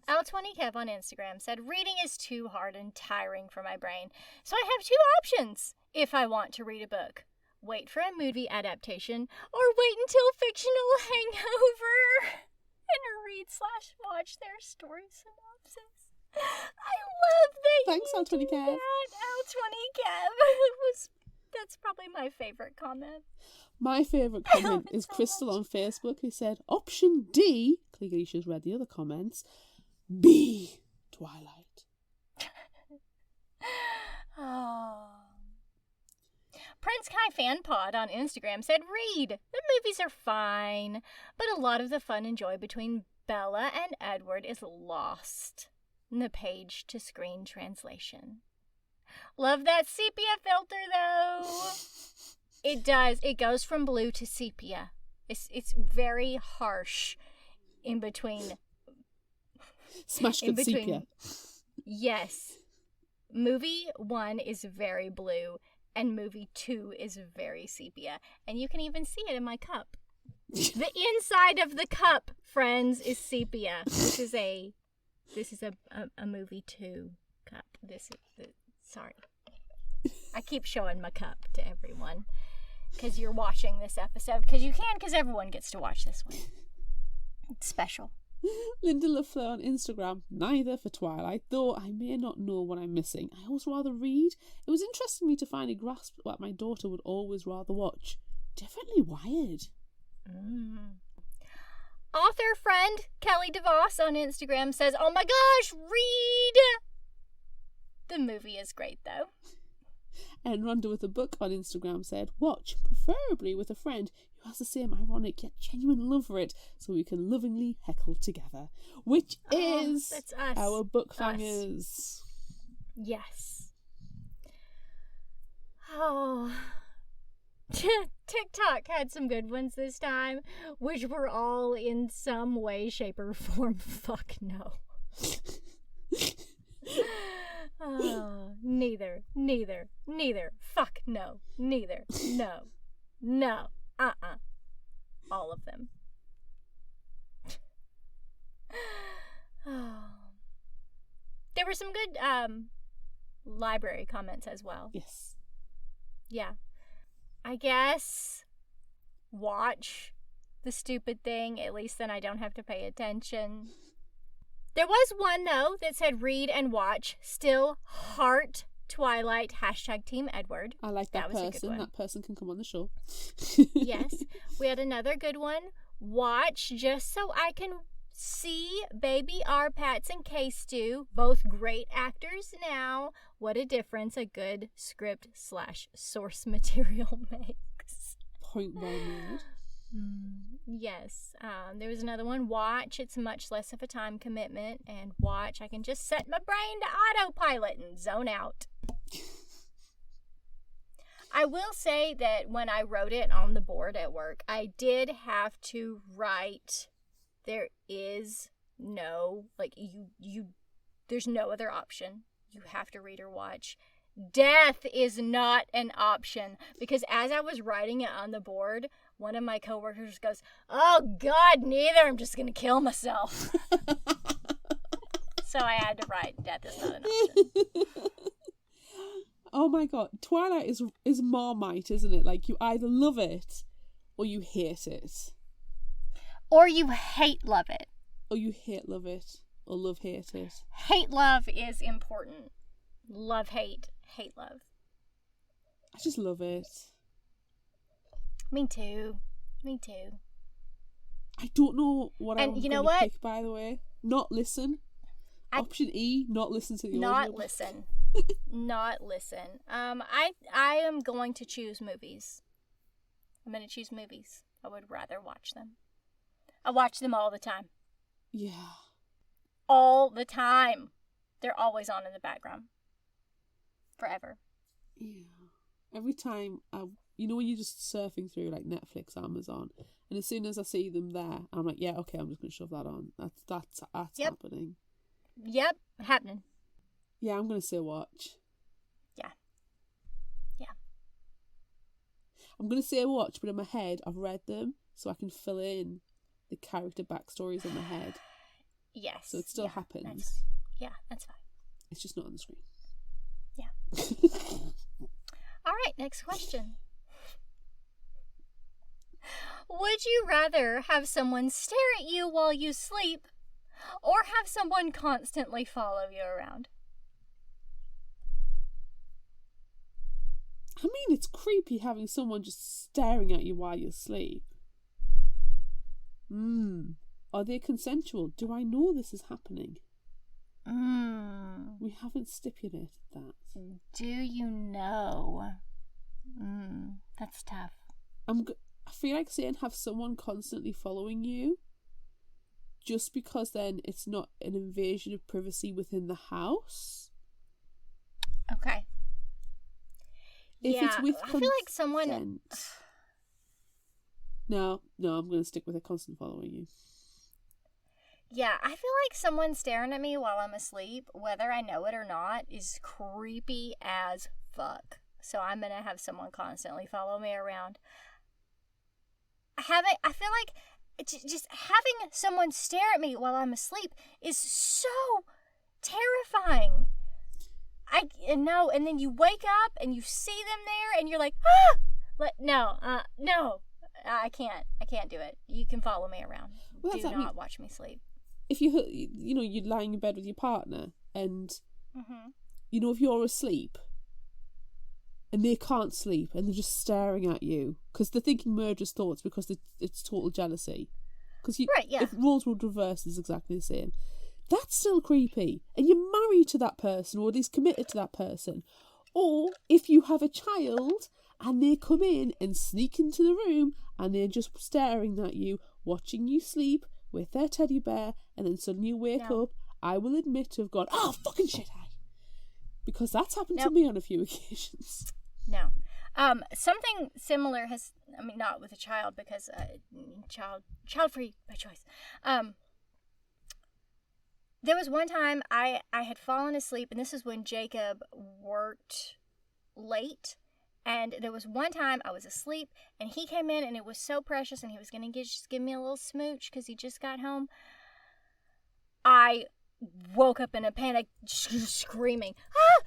L20 Kev on Instagram said, reading is too hard and tiring for my brain, so I have two options if I want to read a book. Wait for a movie adaptation, or wait until Fictional Hangover and read/watch their story synopsis. I love that. Thanks, L20 Kev. L20 Kev. That's probably my favorite comment. My favourite comment is Crystal on Facebook, who said, option D, clearly she's read the other comments, B, Twilight. Oh. Prince Kai Fan Pod on Instagram said, read. The movies are fine, but a lot of the fun and joy between Bella and Edward is lost in the page-to-screen translation. Love that sepia filter, though. It does. It goes from blue to sepia. It's very harsh in between. Smash cut sepia. Yes. Movie 1 is very blue, and movie 2 is very sepia. And you can even see it in my cup. The inside of the cup, friends, is sepia. This is a movie 2 cup. Sorry. I keep showing my cup to everyone because you're watching this episode. Because you can, because everyone gets to watch this one. It's special. Linda LaFleur on Instagram, neither for Twilight, though I may not know what I'm missing. I always rather read. It was interesting to me to finally grasp what my daughter would always rather watch. Differently wired. Author friend Kelly DeVos on Instagram says, oh my gosh, read! The movie is great, though. And Rhonda with a book on Instagram said, watch, preferably with a friend who has the same ironic yet genuine love for it, so we can lovingly heckle together. Which is that's us. Our book fangers. Yes. Oh. TikTok had some good ones this time, which were all in some way, shape, or form. Fuck no. Neither. Fuck no. Neither. No. All of them. There were some good library comments as well. Yes. Yeah. I guess watch the stupid thing, at least then I don't have to pay attention. There was one, though, that said read and watch. Still heart Twilight # Team Edward. I like that was a good person. one. That person can come on the show. Yes. We had another good one. Watch just so I can see Baby R. Pats and K-Stew. Both great actors now. What a difference a good script / source material makes. Point well made. Yes. There was another one. Watch. It's much less of a time commitment. And watch. I can just set my brain to autopilot and zone out. I will say that when I wrote it on the board at work, I did have to write, there is no, like, there's no other option. You have to read or watch. Death is not an option. Because as I was writing it on the board, one of my coworkers goes, "Oh, God, neither. I'm just going to kill myself." So I had to write, death is not an option. Oh my God. Twilight is Marmite, isn't it? Like, you either love it or you hate it. Or you hate love it. Or you hate love it. Or love hate it. Hate love is important. Love hate. Hate love. I just love it. Me too. I don't know what And I'm you know going to what? pick, by the way. Not listen. Option E, not listen to the Not audio. listen. Not listen. I am going to choose movies. I'm going to choose movies. I would rather watch them. I watch them all the time. Yeah. All the time. They're always on in the background. Forever. Yeah. Every time you know when you're just surfing through like Netflix, Amazon, and as soon as I see them there, I'm like, yeah, okay, I'm just gonna shove that on. That's Yep. happening. Yep, happening. Yeah, I'm gonna say watch. Yeah. I'm gonna say watch, but in my head I've read them, so I can fill in the character backstories in my head. Yes. So it still happens. That's fine. It's just not on the screen. Yeah. All right, next question. Would you rather have someone stare at you while you sleep or have someone constantly follow you around? I mean, it's creepy having someone just staring at you while you sleep. Are they consensual? Do I know this is happening? We haven't stipulated that. Do you know? That's tough. I feel like saying have someone constantly following you, just because then it's not an invasion of privacy within the house. Okay. If it's with I feel like someone... consent. No, I'm going to stick with a constant following you. Yeah, I feel like someone staring at me while I'm asleep, whether I know it or not, is creepy as fuck. So I'm going to have someone constantly follow me around. I feel like just having someone stare at me while I'm asleep is so terrifying. I know, and then you wake up and you see them there and you're like, ah! No, I can't do it. You can follow me around. Well, Do not watch me sleep. If you're lying in bed with your partner and, if you're asleep and they can't sleep and they're just staring at you because they're thinking murderous thoughts because it's total jealousy. Right, yeah. If roles would reverse, it's exactly the same. That's still creepy. And you're married to that person or at least committed to that person. Or if you have a child and they come in and sneak into the room and they're just staring at you, watching you sleep with their teddy bear, and then suddenly you wake up, I will admit to have gone, oh, fucking shit, because that's happened to me on a few occasions. No. Something similar has, I mean, not with a child because child-free by choice. There was one time I had fallen asleep, and this is when Jacob worked late. And there was one time I was asleep, and he came in, and it was so precious, and he was going to just give me a little smooch because he just got home. I woke up in a panic, screaming,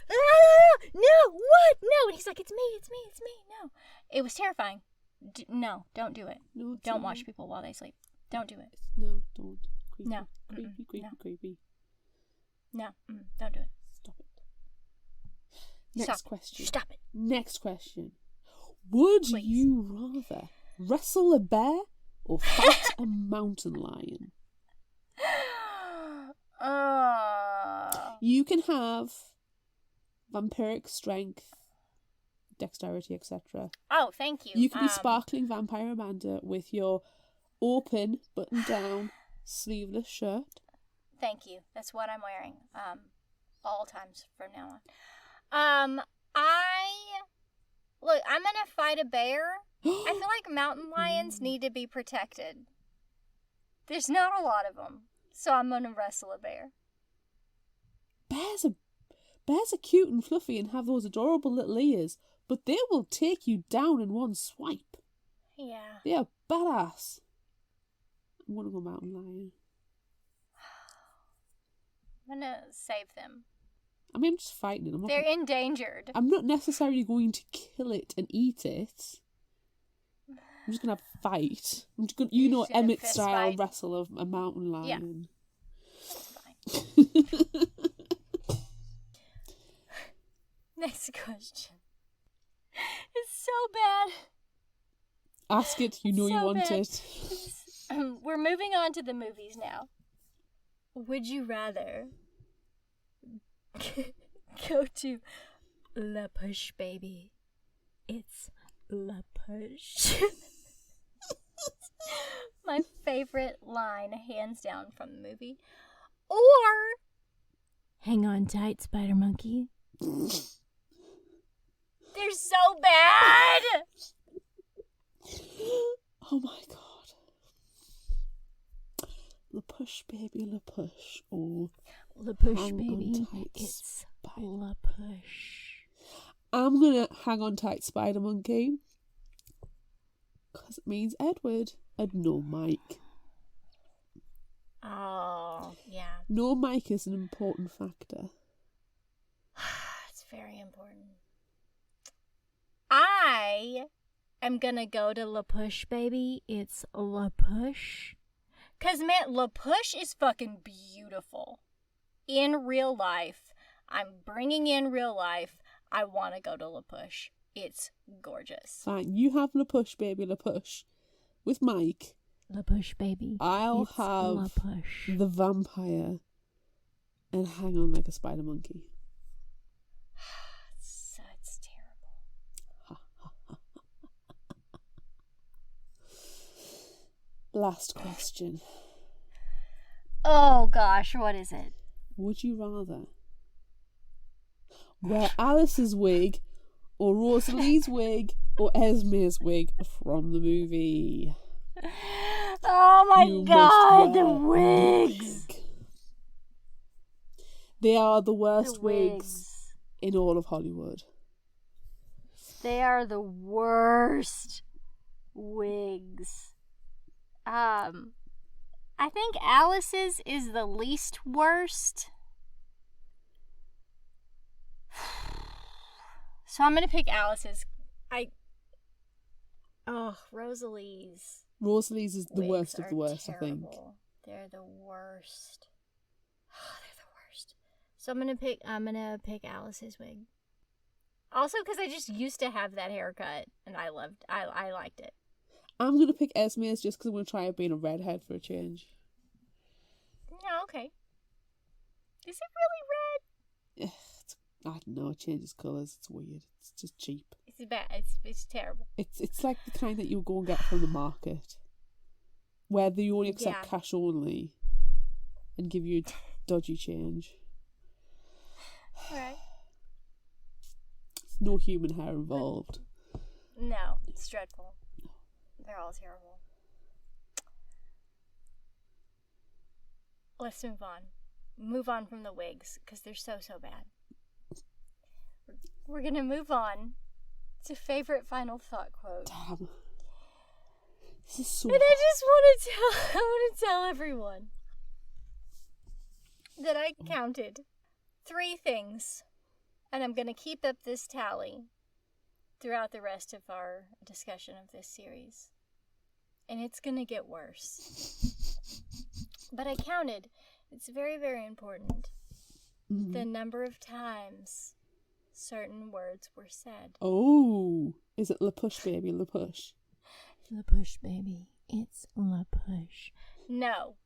no, what? No. And he's like, it's me, no. It was terrifying. No, don't do it. No, don't watch people while they sleep. Don't do it. No, don't. Creepy. No. Creepy. No, don't do it. Stop it. Next question. Stop it. Next question. Would Please. you rather wrestle a bear or fight a mountain lion? You can have vampiric strength, dexterity, etc. Oh, thank you. You can be sparkling vampire Amanda with your open, button-down, sleeveless shirt. Thank you. That's what I'm wearing. All times from now on. I'm gonna fight a bear. I feel like mountain lions need to be protected. There's not a lot of them, so I'm gonna wrestle a bear. Bears are cute and fluffy and have those adorable little ears, but they will take you down in one swipe. Yeah. They are badass. I'm gonna go mountain lion. I'm gonna save them. I mean, I'm just fighting it. They're endangered. I'm not necessarily going to kill it and eat it. I'm just gonna fight. I'm just gonna, Emmett style fight. wrestle a mountain lion. Yeah. That's fine. Next question. It's so bad. Ask it. You know So you want bad. it. We're moving on to the movies now. Would you rather go to La Push Baby? It's La Push. My favorite line, hands down, from the movie. Or Hang On Tight, Spider Monkey. They're so bad! Oh my god. La Push Baby, La Push. Or La Push Hang Baby. On Tight, It's Spider. La Push. I'm gonna hang on tight, Spider Monkey. Because it means Edward and no Mike. Oh, yeah. No Mike is an important factor. It's very important. I am gonna go to La Push Baby. It's La Push. Cause man, La Push is fucking beautiful. In real life. I'm bringing in real life. I want to go to La Push. It's gorgeous. Fine, you have La Push Baby, La Push. With Mike, La Push Baby. I'll It's have La Push. the vampire and hang on like a spider monkey. It's terrible. Last question. Oh gosh, what is it? Would you rather wear Alice's wig or Rosalie's wig or Esme's wig from the movie? Oh my You god, must the wear wigs. wig. They are the The worst wigs wigs. in all of Hollywood. They are the worst wigs. I think Alice's is the least worst. So I'm gonna pick Alice's. Rosalie's. Rosalie's is the wigs worst of are the worst, I think. terrible. They're the worst. They're the worst. So I'm gonna pick Alice's wig. Also, because I just used to have that haircut, and I liked it. I'm going to pick Esme's just because I'm going to try being a redhead for a change. Yeah, okay. Is it really red? I don't know, it changes colours, it's weird. It's just cheap. It's bad. It's terrible. It's like the kind that you would go and get from the market. Where they only accept Yeah. cash only. And give you dodgy change. Alright. No human hair involved. No, it's dreadful. They're all terrible. Let's move on. Move on from the wigs, because they're so bad. We're gonna move on to favorite final thought quote. Damn. This is so And I just want to tell everyone that I counted 3 things, and I'm gonna keep up this tally throughout the rest of our discussion of this series. And it's gonna get worse. But I counted. It's very, very important. The number of times certain words were said. Oh, is it La Push Baby, La Push? La Push Baby, it's La Push. No.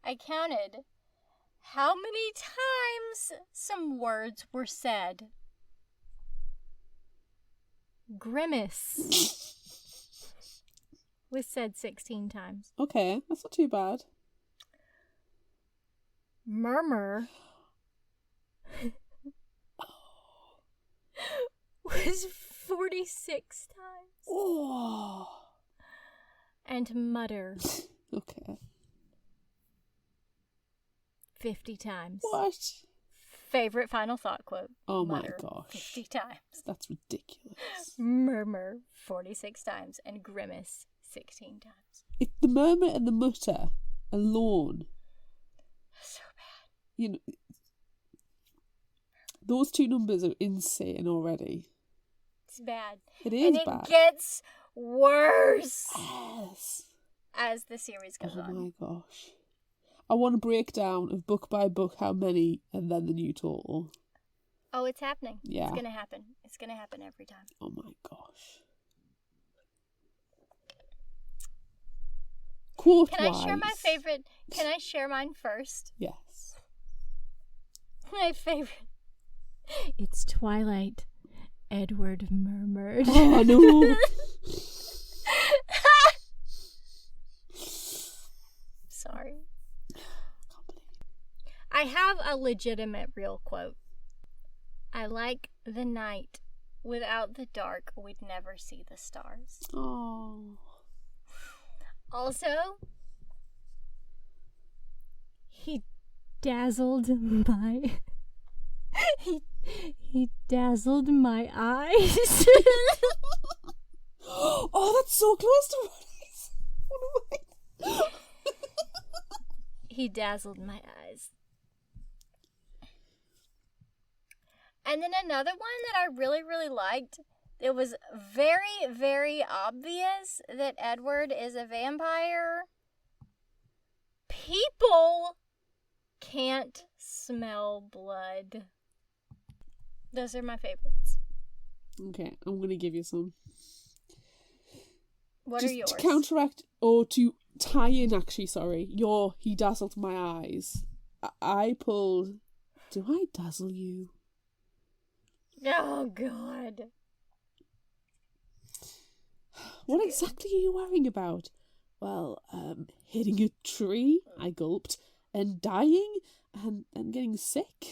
I counted how many times some words were said. Grimace was said 16 times. Okay, that's not too bad. Murmur was 46 times. Oh. And mutter Okay. 50 times. What? Favorite final thought quote. Oh mutter, my gosh. 50 times. That's ridiculous. Murmur 46 times. And grimace 16 times. If the murmur and the mutter alone, So bad. you know, those 2 numbers are insane already. It's bad. It is and it bad. gets worse Yes. as the series goes Oh on. my gosh. I want a breakdown of book by book how many and then the new total. Oh, it's happening. Yeah. It's going to happen. It's going to happen every time. Oh my gosh. Quote Can I share my favorite? Can I share mine first? Yes. My favorite. It's Twilight. Edward murmured. Oh no. Sorry. I have a legitimate real quote. I like the night. Without the dark, we'd never see the stars. Oh. Also, he dazzled my... He dazzled my eyes. Oh, that's so close to my eyes. He dazzled my eyes. And then another one that I really, really liked. It was very, very obvious that Edward is a vampire. People can't smell blood. Those are my favorites. Okay, I'm going to give you some. What Just are yours? to counteract, or to tie in, actually, sorry, your he dazzled my eyes. I pulled, do I dazzle you? Oh, God. What exactly are you worrying about? Well, hitting a tree, I gulped, and dying, and getting sick.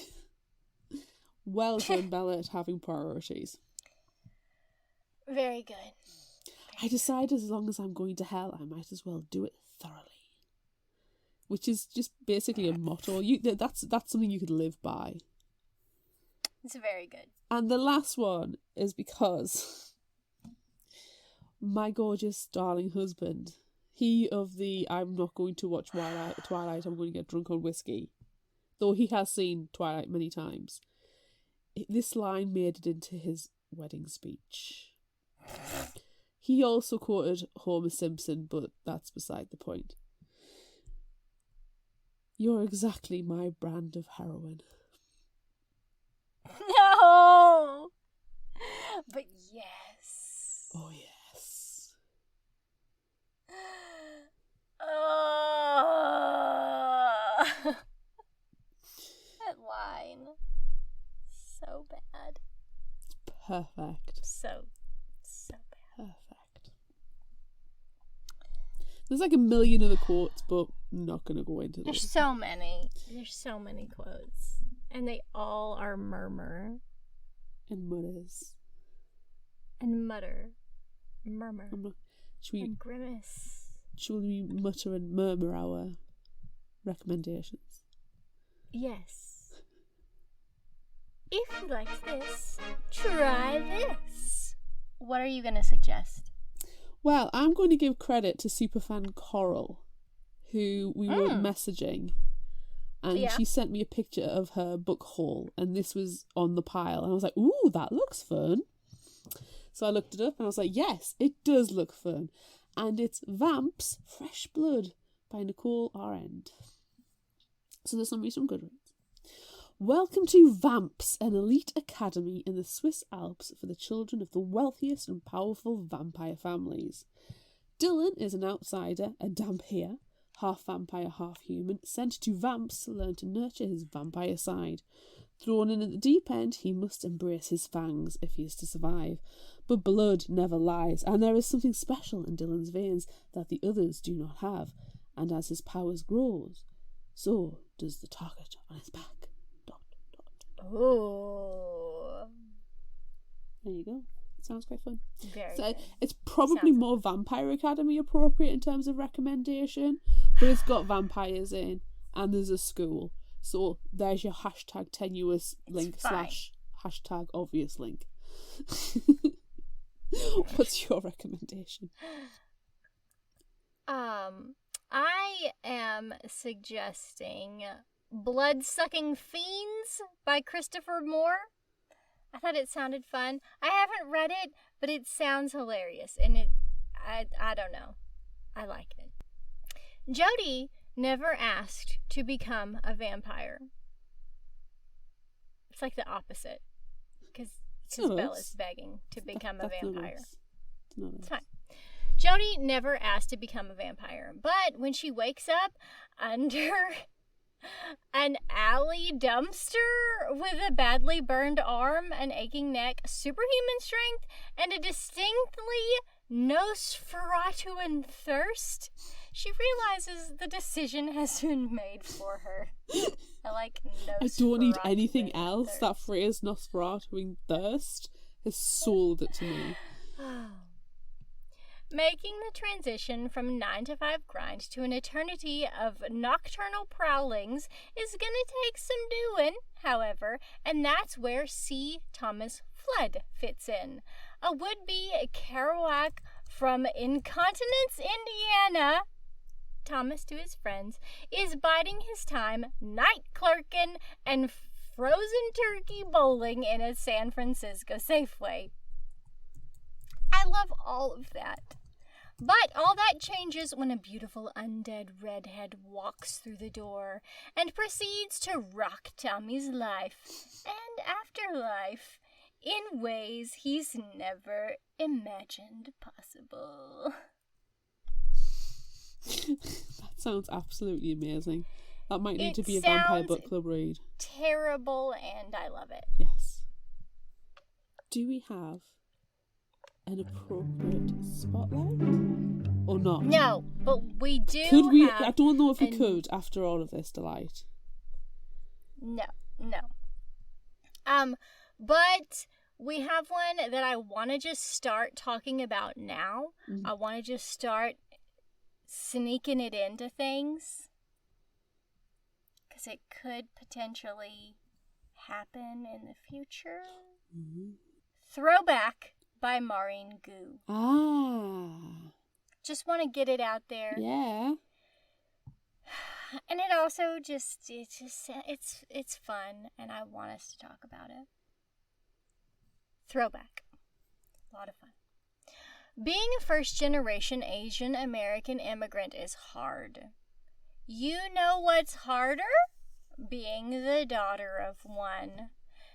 Well done, Bella, at having priorities. Very good. I decided as long as I'm going to hell, I might as well do it thoroughly. Which is just basically a motto. That's something you could live by. It's very good. And the last one is because my gorgeous darling husband, he of the I'm not going to watch Twilight, I'm going to get drunk on whiskey, though he has seen Twilight many times, this line made it into his wedding speech. He also quoted Homer Simpson, but that's beside the point. You're exactly my brand of heroin. No! But yes. Oh, yes. That line. So bad. Perfect. So bad. Perfect. There's like a million other quotes, but I'm not going to go into There's this. so many. There's so many quotes. And they all are murmur. And mutters. and mutter, murmur, Should and grimace. we mutter and murmur our recommendations? Yes. If you liked this, try this. What are you going to suggest? Well, I'm going to give credit to superfan Coral, who we were messaging, and she sent me a picture of her book haul, and this was on the pile, and I was like, ooh, that looks fun. So I looked it up, and I was like, yes, it does look fun. And it's Vamps Fresh Blood by Nicole R. End. So there's some good reads. Welcome to Vamps, an elite academy in the Swiss Alps for the children of the wealthiest and powerful vampire families. Dylan is an outsider, a Dhampir, half vampire, half human, sent to Vamps to learn to nurture his vampire side. Thrown in at the deep end, he must embrace his fangs if he is to survive. But blood never lies, and there is something special in Dylan's veins that the others do not have, and as his powers grows, so does the target on his back. ... Oh. There you go. Sounds quite fun. Very So good. it's probably more Vampire Academy appropriate in terms of recommendation, but it's got vampires in, and there's a school. So there's your hashtag tenuous link fine. / hashtag obvious link. What's your recommendation? I am suggesting Blood-Sucking Fiends by Christopher Moore. I thought it sounded fun. I haven't read it, but it sounds hilarious, and I don't know. I like it. Jody never asked to become a vampire. It's like the opposite, because Bella's begging to become a vampire. It's fine. Jody never asked to become a vampire, but when she wakes up under an alley dumpster with a badly burned arm, an aching neck, superhuman strength, and a distinctly Nosferatuan thirst, she realizes the decision has been made for her. I like Nosferatuan I don't need anything else. thirst. That phrase, Nosferatuan thirst, has sold it to me. Making the transition from 9-to-5 grind to an eternity of nocturnal prowlings is gonna take some doing, however, and that's where C. Thomas Flood fits in. A would-be Kerouac from Incontinence, Indiana, Thomas to his friends, is biding his time night clerking and frozen turkey bowling in a San Francisco Safeway. I love all of that. But all that changes when a beautiful undead redhead walks through the door and proceeds to rock Tommy's life and afterlife in ways he's never imagined possible. That sounds absolutely amazing. That might need to be a Vampire Book Club read. Terrible, and I love it. Yes. Do we have an appropriate spotlight or not? No, but we do. Could we? Have I don't know if we could after all of this, Delight. No. But we have one that I want to just start talking about now. I want to just start sneaking it into things because it could potentially happen in the future. Throwback by Maureen Gu. Just want to get it out there. Yeah. And it also it's fun, and I want us to talk about it. Throwback. A lot of fun. Being a first-generation Asian American immigrant is hard. You know what's harder? Being the daughter of one.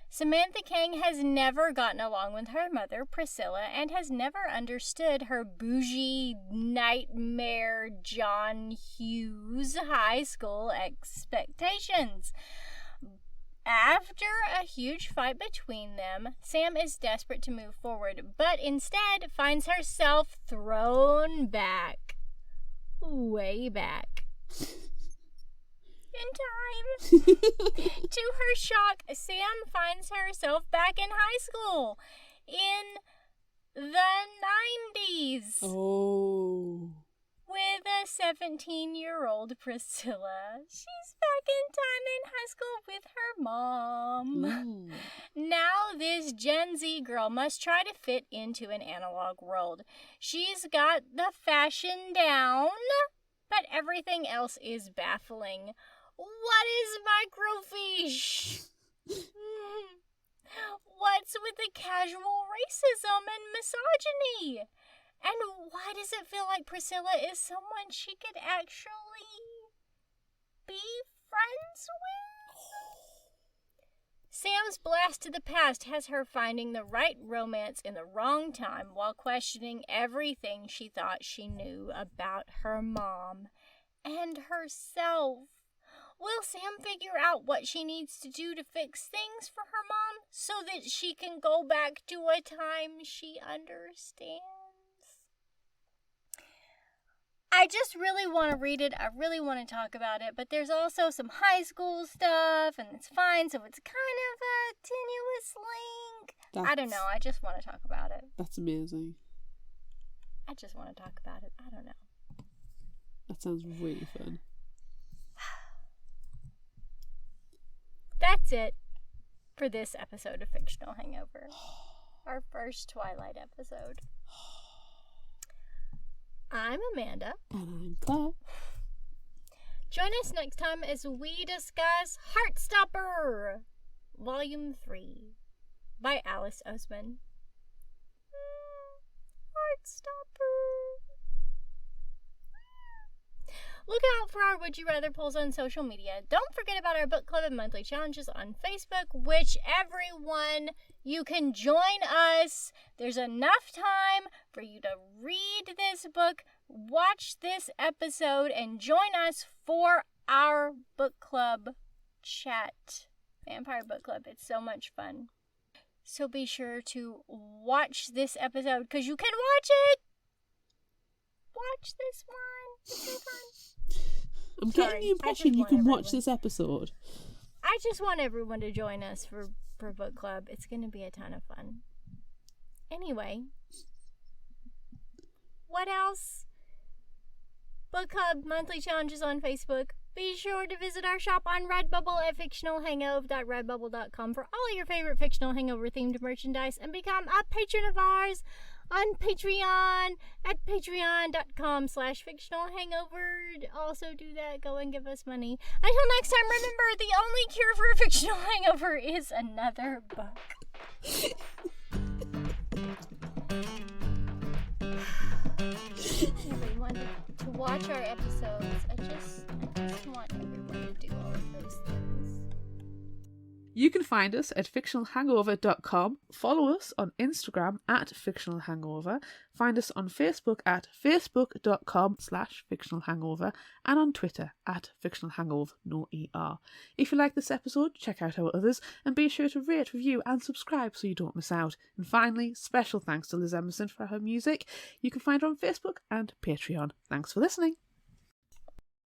Samantha Kang has never gotten along with her mother, Priscilla, and has never understood her bougie nightmare John Hughes high school expectations. After a huge fight between them, Sam is desperate to move forward, but instead finds herself thrown back. Way back. In time. To her shock, Sam finds herself back in high school. In the 90s. Oh. With a 17-year-old Priscilla. She's back in time in high school with her mom. Mm. Now this Gen Z girl must try to fit into an analog world. She's got the fashion down, but everything else is baffling. What is microfiche? What's with the casual racism and misogyny? And why does it feel like Priscilla is someone she could actually be friends with? Sam's blast to the past has her finding the right romance in the wrong time while questioning everything she thought she knew about her mom and herself. Will Sam figure out what she needs to do to fix things for her mom so that she can go back to a time she understands? I just really want to read it. I really want to talk about it, but there's also some high school stuff, and it's fine, so it's kind of a tenuous link. I don't know. I just want to talk about it. That's amazing. I just want to talk about it. I don't know. That sounds really fun. That's it for this episode of Fictional Hangover. Our first Twilight episode. I'm Amanda. And I'm Claire. Join us next time as we discuss Heartstopper, Volume 3 by Alice Oseman. Heartstopper. Look out for our Would You Rather polls on social media. Don't forget about our book club and monthly challenges on Facebook, which everyone, you can join us. There's enough time for you to read this book, watch this episode, and join us for our book club chat. Vampire Book Club. It's so much fun. So be sure to watch this episode because you can watch it. Watch this one. It's so fun. I'm getting the impression you can watch this episode. I just want everyone to join us for book club. It's going to be a ton of fun. Anyway, what else? Book club, monthly challenges on Facebook. Be sure to visit our shop on Redbubble at fictionalhangover.redbubble.com for all your favorite Fictional Hangover themed merchandise and become a patron of ours on Patreon at patreon.com/fictionalhangover. Also do that. Go and give us money. Until next time, remember, the only cure for a fictional hangover is another book. Everyone to watch our episodes. I just want everyone to do all of those things. You can find us at fictionalhangover.com, follow us on Instagram at fictionalhangover, find us on Facebook at facebook.com/fictionalhangover, and on Twitter at fictionalhangover, no ER. If you like this episode, check out our others, and be sure to rate, review, and subscribe so you don't miss out. And finally, special thanks to Liz Emerson for her music. You can find her on Facebook and Patreon. Thanks for listening.